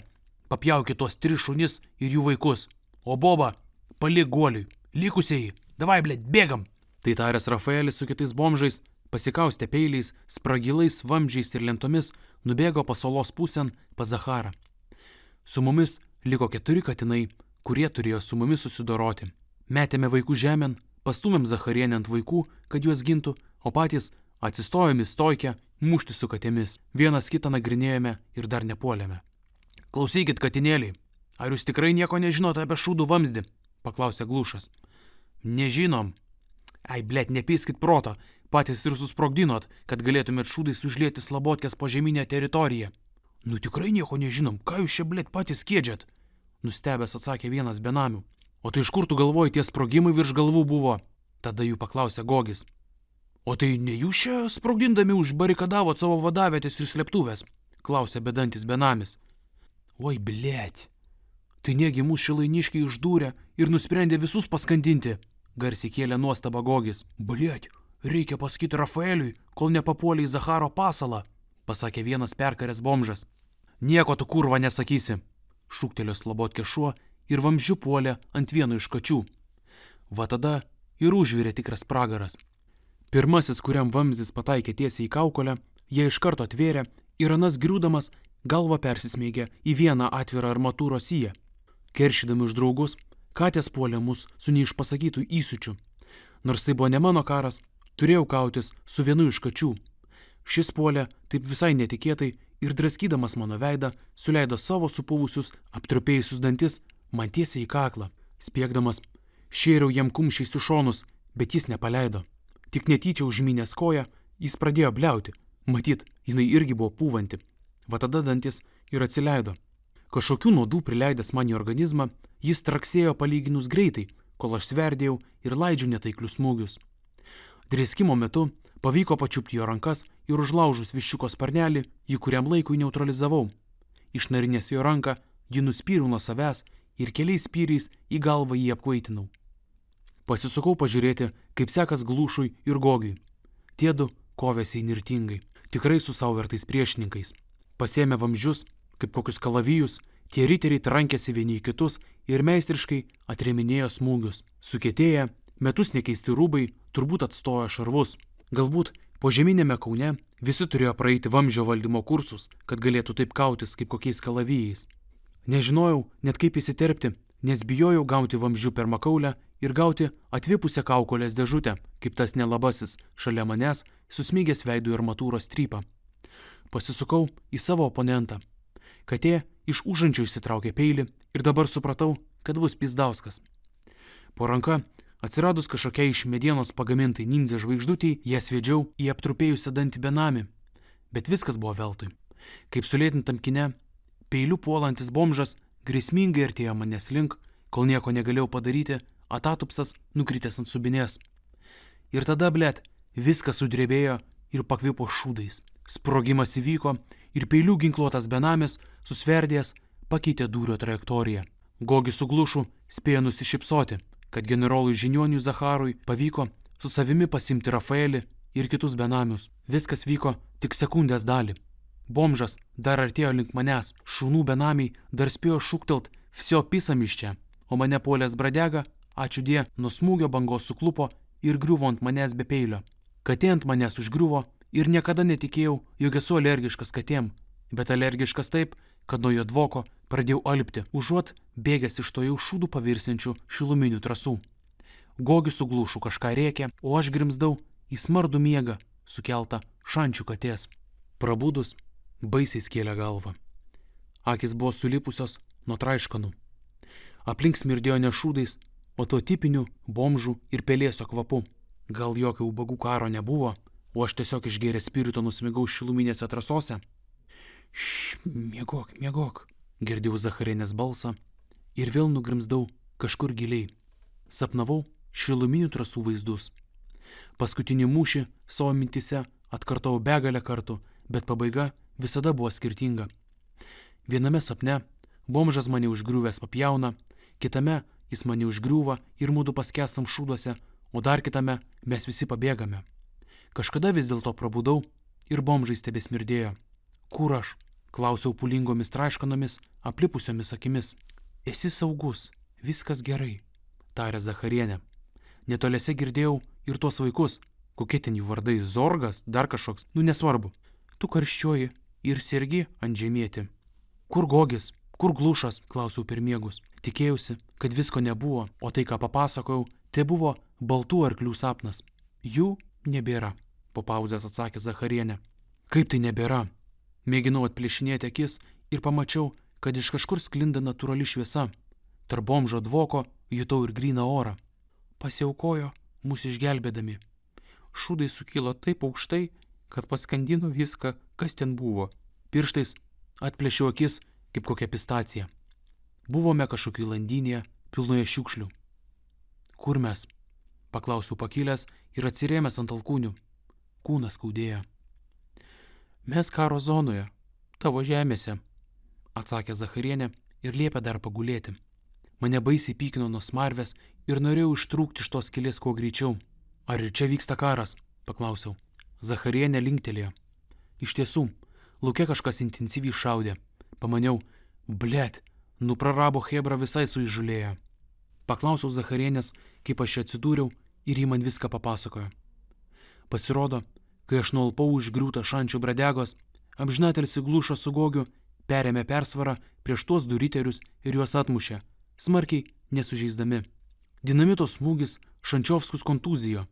papjaukit tos 3 šunis ir jų vaikus. O Boba, palik guoliui, likusieji, davai, blėt, bėgam. Tai taręs Rafaelis su kitais bomžais, pasikaustė peiliais, spragilais, vamzdžiais ir lentomis, nubėgo pasalos pusėn pas Zacharą. Su mumis liko 4 katinai, kurie turėjo su mumis susidoroti. Metėme vaikų žemėn, pastumėm Zacharienę ant vaikų, kad juos gintų, o patys atsistojom į stoikę, mušti su katėmis. Vienas kitą nagrinėjome ir dar nepuolėme. Klausykit, katinėliai, ar jūs tikrai nieko nežinote apie šūdų vamzdį? Paklausė Glušas. Nežinom. Ai, blėt, nepyskit proto, patys ir susprogdinot, kad galėtumėt šūdais užlieti Slabotkės požeminę teritoriją. Nu tikrai nieko nežinom, ką jūs čia, blėt, patys skiedžiat? Nustebęs atsakė vienas benamių. O tai iš kur tu galvoji, tie sprogimai virš galvų buvo? Tada jų paklausė Gogis. O tai ne jūs čia sprogdindami užbarikadavot savo vadavietės ir slėptuvės? Klausė bedantis benamis. Oi, blėt, tai negi mūsų šilainiškiai išdūrė ir nusprendė visus paskandinti, garsiai kėlė nuostabą Gogis. Blėt, reikia pasakyti Rafaeliui, kol nepapuolė į Zacharo pasalą, pasakė vienas perkarės bomžas. Nieko tu kurva nesakysi, šūktelio Slabotkė šuo ir vamzdžiu puolė ant vieno iš kačių. Va tada ir užvirė tikras pragaras. Pirmasis, kuriam vamzdis pataikė tiesiai į kaukolę, jie iš karto atvėrė ir anas griūdamas galva persismeigė į vieną atvirą armatūros siją. Keršydami už draugus, katės puolė mus su neišpasakytų įsiūčiu. Nors tai buvo ne mano karas, turėjau kautis su vienu iš kačių. Šis puolė taip visai netikėtai ir draskydamas mano veidą, suleido savo supuvusius, aptrupėjusius dantis man tiesiai į kaklą. Spiegdamas, šėriau jam kumščiais į šonus, bet jis nepaleido. Tik netyčia užmynęs koją, jis pradėjo bliauti. Matyt, jinai irgi buvo pūvanti. Va tada dantis ir atsileido. Kažkokių nuodų prileidęs man į organizmą, jis traksėjo palyginus greitai, kol aš sverdėjau ir laidžiu netaiklius smūgius. Drėskimo metu pavyko pačiupti jo rankas ir užlaužus viščiuko sparnelį, jį kuriam laikui neutralizavau. Išnarinęs jo ranką, jį nuspyriau nuo savęs ir keliais spyriais į galvą jį apkvaitinau. Pasisukau pažiūrėti, kaip sekas Glušui ir Gogiui. Tie du kovėsi įnirtingai, tikrai su savo vertais priešininkais. Pasėmė vamzdžius, kaip kokius kalavijus, tie riteriai trankėsi vieni į kitus ir meistriškai atreminėjo smūgius. Sukietėję, metus nekeisti rūbai turbūt atstojo šarvus. Galbūt požeminėme Kaune visi turėjo praeiti vamzdžio valdymo kursus, kad galėtų taip kautis kaip kokiais kalavijais. Nežinojau net kaip įsiterpti, nes bijojau gauti vamzdžių per makaulę ir gauti atvipusę kaukolės dėžutę, kaip tas nelabasis šalia manęs susmygęs veidų armatūros strypą. Pasisukau į savo oponentą. Katė iš užančio išsitraukė peilį ir dabar supratau, kad bus Pizdauskas. Po ranka, atsiradus kažkokiai iš medienos pagamintai nindzė žvaigždutei, ją sviedžiau į aptrupėjusią dantį benamį. Bet viskas buvo veltui. Kaip sulėtintam kine, peiliu puolantis bomžas grėsmingai artėjo manęs link, kol nieko negalėjau padaryti, atatupstas nukritęs ant subinės. Ir tada, blėt, viskas sudrebėjo ir pakvipo šūdais. Sprogimas įvyko ir peilių ginkluotas benamis, susverdėjęs, pakeitė dūrio trajektoriją. Gogis su Glušu spėjo nusišypsoti, kad generolui Žiniuoniui Zacharui pavyko su savimi pasimti Rafaelį ir kitus benamius. Viskas vyko tik sekundės dalį. Bomžas dar artėjo link manęs, šunų benamiai dar spėjo šūktelt "Vsio pisam iš čia", o mane puolęs bradega, ačiū die, nuo smūgio bangos suklupo ir griuvo ant manęs be peilio. Katė ant manęs užgriuvo ir niekada netikėjau, jog esu alergiškas katėm, bet alergiškas taip, kad nuo jo dvoko pradėjau alpti, užuot bėgęs iš to jau šūdų pavirsiančių šiluminių trasų. Gogis su Glušu kažką rėkė, o aš grimzdau į smardų miegą, sukeltą šančių katės. Prabudus, baisiai skėlė galvą. Akis buvo sulipusios nuo traiškanų. Aplink smirdėjo ne šūdais, o to tipiniu bomžų ir pelėsio kvapu. Gal jokio ubagų karo nebuvo, o aš tiesiog išgėręs spirito nusmigau šiluminėse trasose. Miegok, miegok, girdėjau Zacharienės balsą ir vėl nugrimzdau kažkur giliai. Sapnavau šiluminių trasų vaizdus. Paskutinį mūšį savo mintise atkartojau begalę kartų, bet pabaiga visada buvo skirtinga. Viename sapne bomžas mane užgriuvęs papjauna, kitame jis mane užgriūva ir mūdu paskestam šūduose, o dar kitame mes visi pabėgame. Kažkada vis dėlto prabudau ir bomžai stebesmirdėjo. Kur aš? Klausiau pulingomis traiškanomis, aplipusiomis akimis. Esi saugus, viskas gerai, tarė Zacharienė. Netoliese girdėjau ir tuos vaikus, kokie ten jų vardai, Zorgas, dar kažkoks, nesvarbu. Tu karščioji ir sergi ant žemėti. Kur Gogis, kur Glušas, klausiau per miegus. Tikėjausi, kad visko nebuvo, o tai, ką papasakojau, tai buvo baltų arklių sapnas. Jų nebėra, po pauzės atsakė Zacharienė. Kaip tai nebėra? Mėginau atplėšinėti akis ir pamačiau, kad iš kažkur sklinda natūrali šviesa. Tarp bomžo dvoko jutau ir gryną orą. Pasiaukojo mus išgelbėdami. Šūdai sukilo taip aukštai, kad paskandino viską, kas ten buvo. Pirštais atplėšiau akis kaip kokia pistacija. Buvome kažkokiai landynėje, pilnoje šiukšlių. Kur mes? Paklausiau pakilęs ir atsirėmęs ant alkūnių. Kūnas skaudėjo. Mes karo zonoje, tavo žemėse, atsakė Zacharienė ir liepė dar pagulėti. Mane baisiai pykino nuo smarvės ir norėjau ištrūkti iš tos skylės kuo greičiau. Ar ir čia vyksta karas? Paklausiau. Zacharienė linktelėjo. Iš tiesų, lauke kažkas intensyviai šaudė. Pamaniau, blet, prarabo Hebra visai suižulėjo. Paklausiau Zacharienės, kaip aš čia atsidūriau ir ji man viską papasakojo. Pasirodo, kai aš nualpau užgriūtą šančių bradegos, amžinatelis Glušas su Gogiu perėmė persvarą prieš tuos du riterius ir juos atmušė, smarkiai nesužeisdami. Dinamito smūgis Šančiovskus kontūzijo.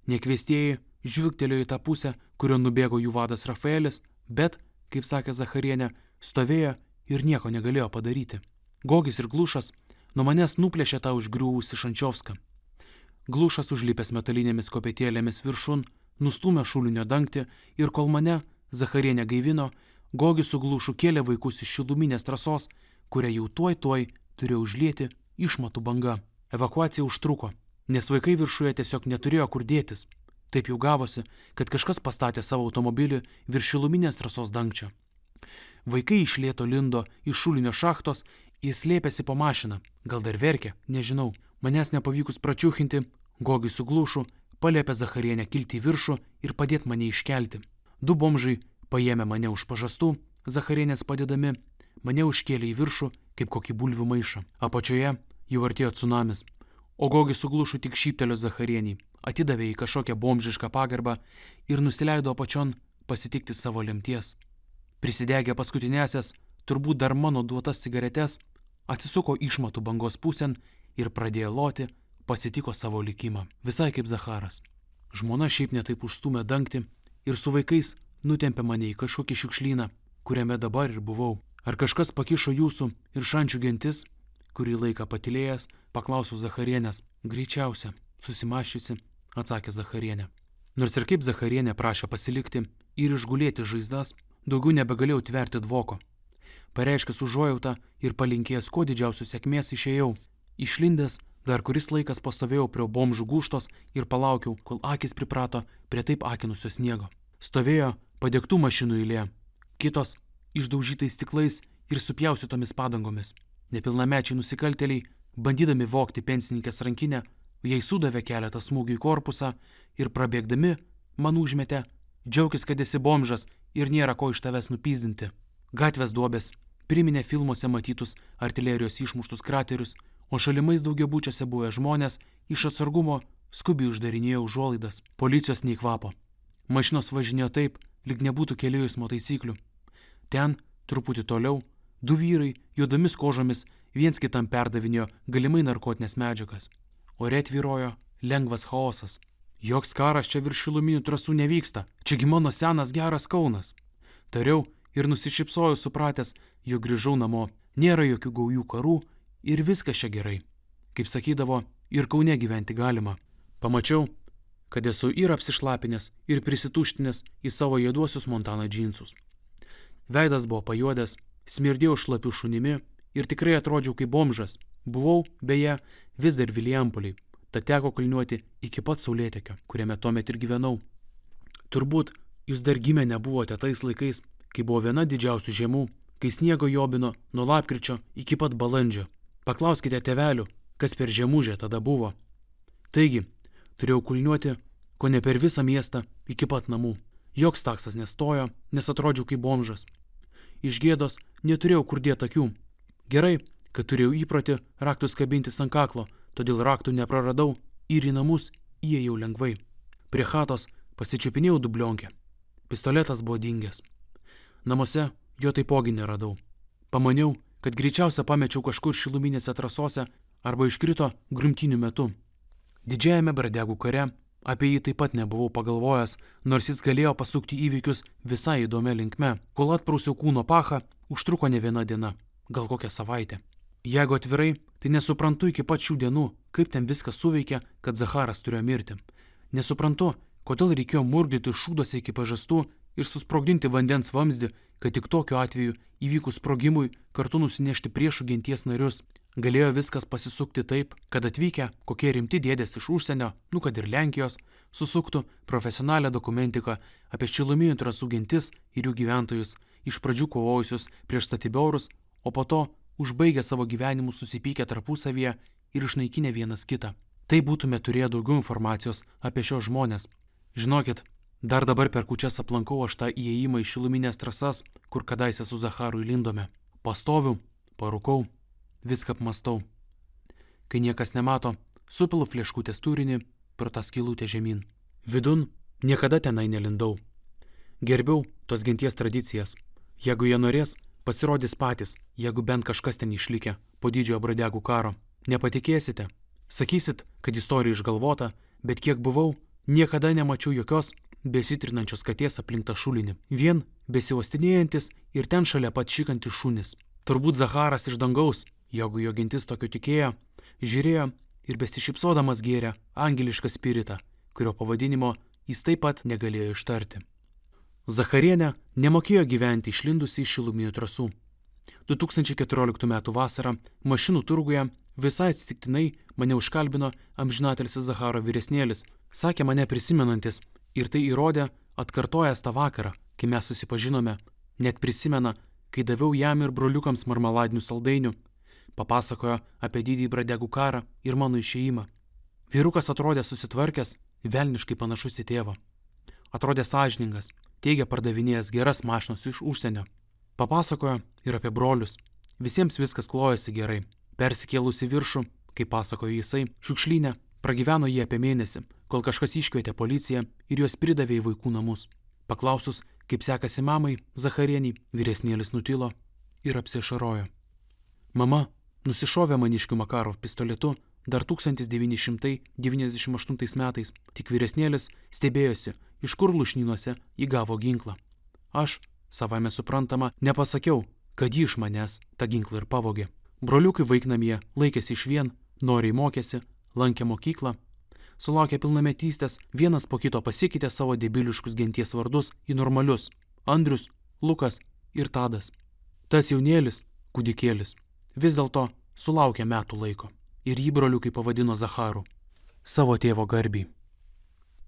Nekviestieji žvilgtelėjo į tą pusę, kurio nubėgo jų vadas Rafaelis, bet, kaip sakė Zacharienė, stovėjo ir nieko negalėjo padaryti. Gogis ir Glušas nuo manęs nuplėšė tą užgriuvusį Šančiovską. Glušas užlipęs metalinėmis kopėtėlėmis viršun, nustūmė šulinio dangtį ir kol mane Zacharienė gaivino, Gogis su Glušu kėlė vaikus iš šiluminės trasos, kurią jau tuoj turėjo užlieti išmatų banga. Evakuacija užtruko, nes vaikai viršuje tiesiog neturėjo kur dėtis. Taip jau gavosi, kad kažkas pastatė savo automobilį virš šiluminės trasos dangčio. Vaikai iš lėto lindo iš šulinio šachtos, jis slėpėsi po mašiną, gal dar verkė, nežinau. Manęs nepavykus pračiuchinti, Gogis su Glušu paliepė Zacharienę kilti į viršų ir padėti mane iškelti. Du bomžai paėmė mane už pažastų, Zacharienės padedami, mane užkėlė į viršų kaip kokį bulvių maišą. Apačioje jau artėjo tsunamis, o Gogis su Glušu tik šyptelio Zacharienei, atidavė į kažkokią bomžišką pagarbą ir nusileido apačion pasitikti savo lemties. Prisidegė paskutinėsias, turbūt dar mano duotas cigaretes, atsisuko išmatų bangos pusėn ir pradėjo loti, pasitiko savo likimą. Visai kaip Zacharas. Žmona šiaip netaip užstumė dangtį ir su vaikais nutempė mane į kažkokį šiukšlyną, kuriame dabar ir buvau. Ar kažkas pakišo jūsų ir šančių gentis? Kurį laiką patylėjęs, paklausiau Zacharienės. Greičiausia, susimaščiusi, atsakė Zacharienė. Nors ir kaip Zacharienė prašė pasilikti ir išgulėti žaizdas, daugiau nebegalėjau tverti dvoko. Pareiškęs užuojautą ir palinkėjęs kuo didžiausios sėkmės išėjau. Išlindęs, dar kuris laikas pastovėjau prie bomžų gūštos ir palaukiau, kol akis priprato prie taip akinusio sniego. Stovėjo padegtų mašinų eilė, kitos išdaužytais stiklais ir supjaustytomis padangomis. Nepilnamečiai nusikaltėliai, bandydami vogti pensininkės rankinę, jai sudavė keletą smūgių į korpusą ir prabėgdami man užmetė: džiaukis, kad esi bomžas ir nėra ko iš tavęs nupyzdinti. Gatvės duobės priminė filmuose matytus artilerijos išmuštus kraterius, o šalimais daugiabučiuose buvę žmonės iš atsargumo skubiai uždarinėjo užuolaidas. Policijos nei kvapo. Mašinos važinėjo taip, lyg nebūtų kelių eismo taisyklių. Ten, truputį toliau, du vyrai juodomis kožomis viens kitam perdavinėjo galimai narkotinės medžiagas. Ore tvyrojo lengvas chaosas. Joks karas čia virš šiluminių trasų nevyksta, čiagi mano senas geras Kaunas. Tariau ir nusišypsojau supratęs, jog grįžau namo. Nėra jokių gaujų karų ir viskas čia gerai. Kaip sakydavo, ir Kaune gyventi galima. Pamačiau, kad esu ir apsišlapinęs, ir prisituštinęs į savo juoduosius Montana džinsus. Veidas buvo pajuodęs, smirdėjau šlapių šunimi ir tikrai atrodžiau kaip bomžas. Buvau, beje, vis dar Vilijampoliai, tad teko kulniuoti iki pat saulėtekio, kuriame tuomet ir gyvenau. Turbūt jūs dar gimę nebuvote tais laikais, kai buvo viena didžiausių žiemų, kai sniego jobino nuo lapkričio iki pat balandžio. Paklauskite tėvelių, kas per žiemužę tada buvo. Taigi, turėjau kulniuoti, ko ne per visą miestą iki pat namų. Joks taksas nestojo, nes atrodžiau kaip bomžas. Iš gėdos neturėjau kur dėti akių. Gerai, kad turėjau įprotį raktus kabintis ant kaklo, todėl raktų nepraradau ir į namus įėjau lengvai. Prie chatos pasičiupinėjau dublionkę. Pistoletas buvo dingęs. Namuose jo taipogi neradau. Pamaniau, kad greičiausia pamečiau kažkur šiluminėse trasose arba iškrito grumtynių metu. Didžiajame Bradegų kare apie jį taip pat nebuvau pagalvojęs, nors jis galėjo pasukti įvykius visai įdomia linkme. Kol atprausiau kūno pachą, užtruko ne viena diena, gal kokią savaitę. Jeigu atvirai, tai nesuprantu iki pat šių dienų, kaip ten viskas suveikė, kad Zacharas turėjo mirti. Nesuprantu, kodėl reikėjo murgdyti šūduose iki pažastų ir susprogdinti vandens vamzdį, kad tik tokiu atveju įvykus sprogimui kartu nusinešti priešų genties narius. Galėjo viskas pasisukti taip, kad atvykę kokie rimti dėdės iš užsienio, kad ir Lenkijos, susuktų profesionalią dokumentiką apie šiluminių trasų gentis ir jų gyventojus, iš pradžių kovojusius prieš statybiaurus, o po to užbaigę savo gyvenimus susipykę tarpusavyje ir išnaikinę vienas kitą. Tai būtume turėję daugiau informacijos apie šios žmonės. Žinokit, dar dabar per kūčias aplankau aš tą įėjimą į šiluminės trasas, kur kadaise su Zacharu įlindome. Pastoviu, parūkau, viską apmastau. Kai niekas nemato, supilu fleškutės turinį per tą skylutę žemyn. Vidun niekada tenai nelindau. Gerbiau tos genties tradicijas. Jeigu jie norės, pasirodys patys, jeigu bent kažkas ten išlikę po didžiojo Bradegų karo. Nepatikėsite. Sakysit, kad istorija išgalvota, bet kiek buvau, niekada nemačiau jokios besitrinančios katės aplink tą šulinį. Vien besiuostinėjantis ir ten šalia pat šikantis šunis. Turbūt Zacharas iš dangaus, jeigu jo gentis tokio tikėjo, žiūrėjo ir besišypsodamas gėrė angelišką spiritą, kurio pavadinimo jis taip pat negalėjo ištarti. Zacharienė nemokėjo gyventi išlindusi iš šiluminių trasų. 2014 m. vasarą mašinų turguje visai atsitiktinai mane užkalbino amžinatelsis Zacharo vyresnėlis, sakė mane prisimenantis ir tai įrodė atkartojęs tą vakarą, kai mes susipažinome, net prisimena, kai daviau jam ir broliukams marmeladinių saldainių, papasakojo apie didįjį Bradegų karą ir mano išėjimą. Vyrukas atrodė susitvarkęs, velniškai panašus į tėvą. Atrodė sąžiningas, teigia pardavinėjęs geras mašinas iš užsienio. Papasakojo ir apie brolius. Visiems viskas klojasi gerai. Persikėlusi viršų, kaip pasakojo jisai, šiukšlyne, pragyveno jie apie mėnesį, kol kažkas iškvietė policiją ir juos pridavė į vaikų namus. Paklausus, kaip sekasi mamai, Zacharieniai, vyresnėlis nutilo ir apsiašarojo. Mama nusišovė maniškių Makarov pistoletu dar 1998 metais, tik vyresnėlis stebėjosi, iš kur lušnynuose įgavo ginklą. Aš, savame suprantama, nepasakiau, kad ji iš manęs tą ginklą ir pavogė. Broliukai vaiknamie laikėsi išvien, noriai mokėsi, lankė mokyklą, sulaukė pilnametystės, vienas po kito pasikeitė savo debiliškus genties vardus į normalius – Andrius, Lukas ir Tadas. Tas jaunėlis, kūdikėlis, vis dėlto sulaukė metų laiko ir jį broliukai pavadino Zacharu, savo tėvo garbiai.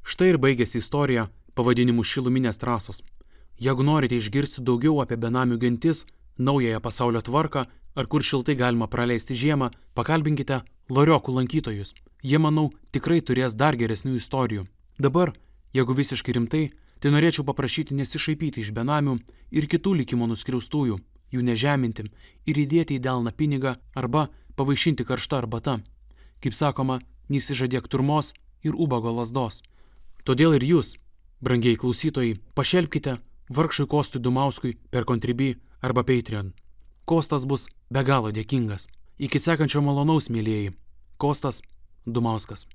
Štai ir baigėsi istorija pavadinimu Šiluminės trasos. Jeigu norite išgirsti daugiau apie benamių gentis, naująją pasaulio tvarką ar kur šiltai galima praleisti žiemą, pakalbinkite Loriokų lankytojus. Jie, manau, tikrai turės dar geresnių istorijų. Dabar, jeigu visiškai rimtai, tai norėčiau paprašyti nesišaipyti iš benamių ir kitų likimo nuskriaustųjų, jų nežeminti ir įdėti į delną pinigą arba pavaišinti karšta arbata. Kaip sakoma, nesižadėk turmos ir ubago lazdos. Todėl ir jūs, brangiai klausytojai, pašelpkite vargšui Kostui Dumauskui per Contribui arba Patreon. Kostas bus be galo dėkingas. Iki sekančio malonaus, mielieji. Kostas Dumauskas.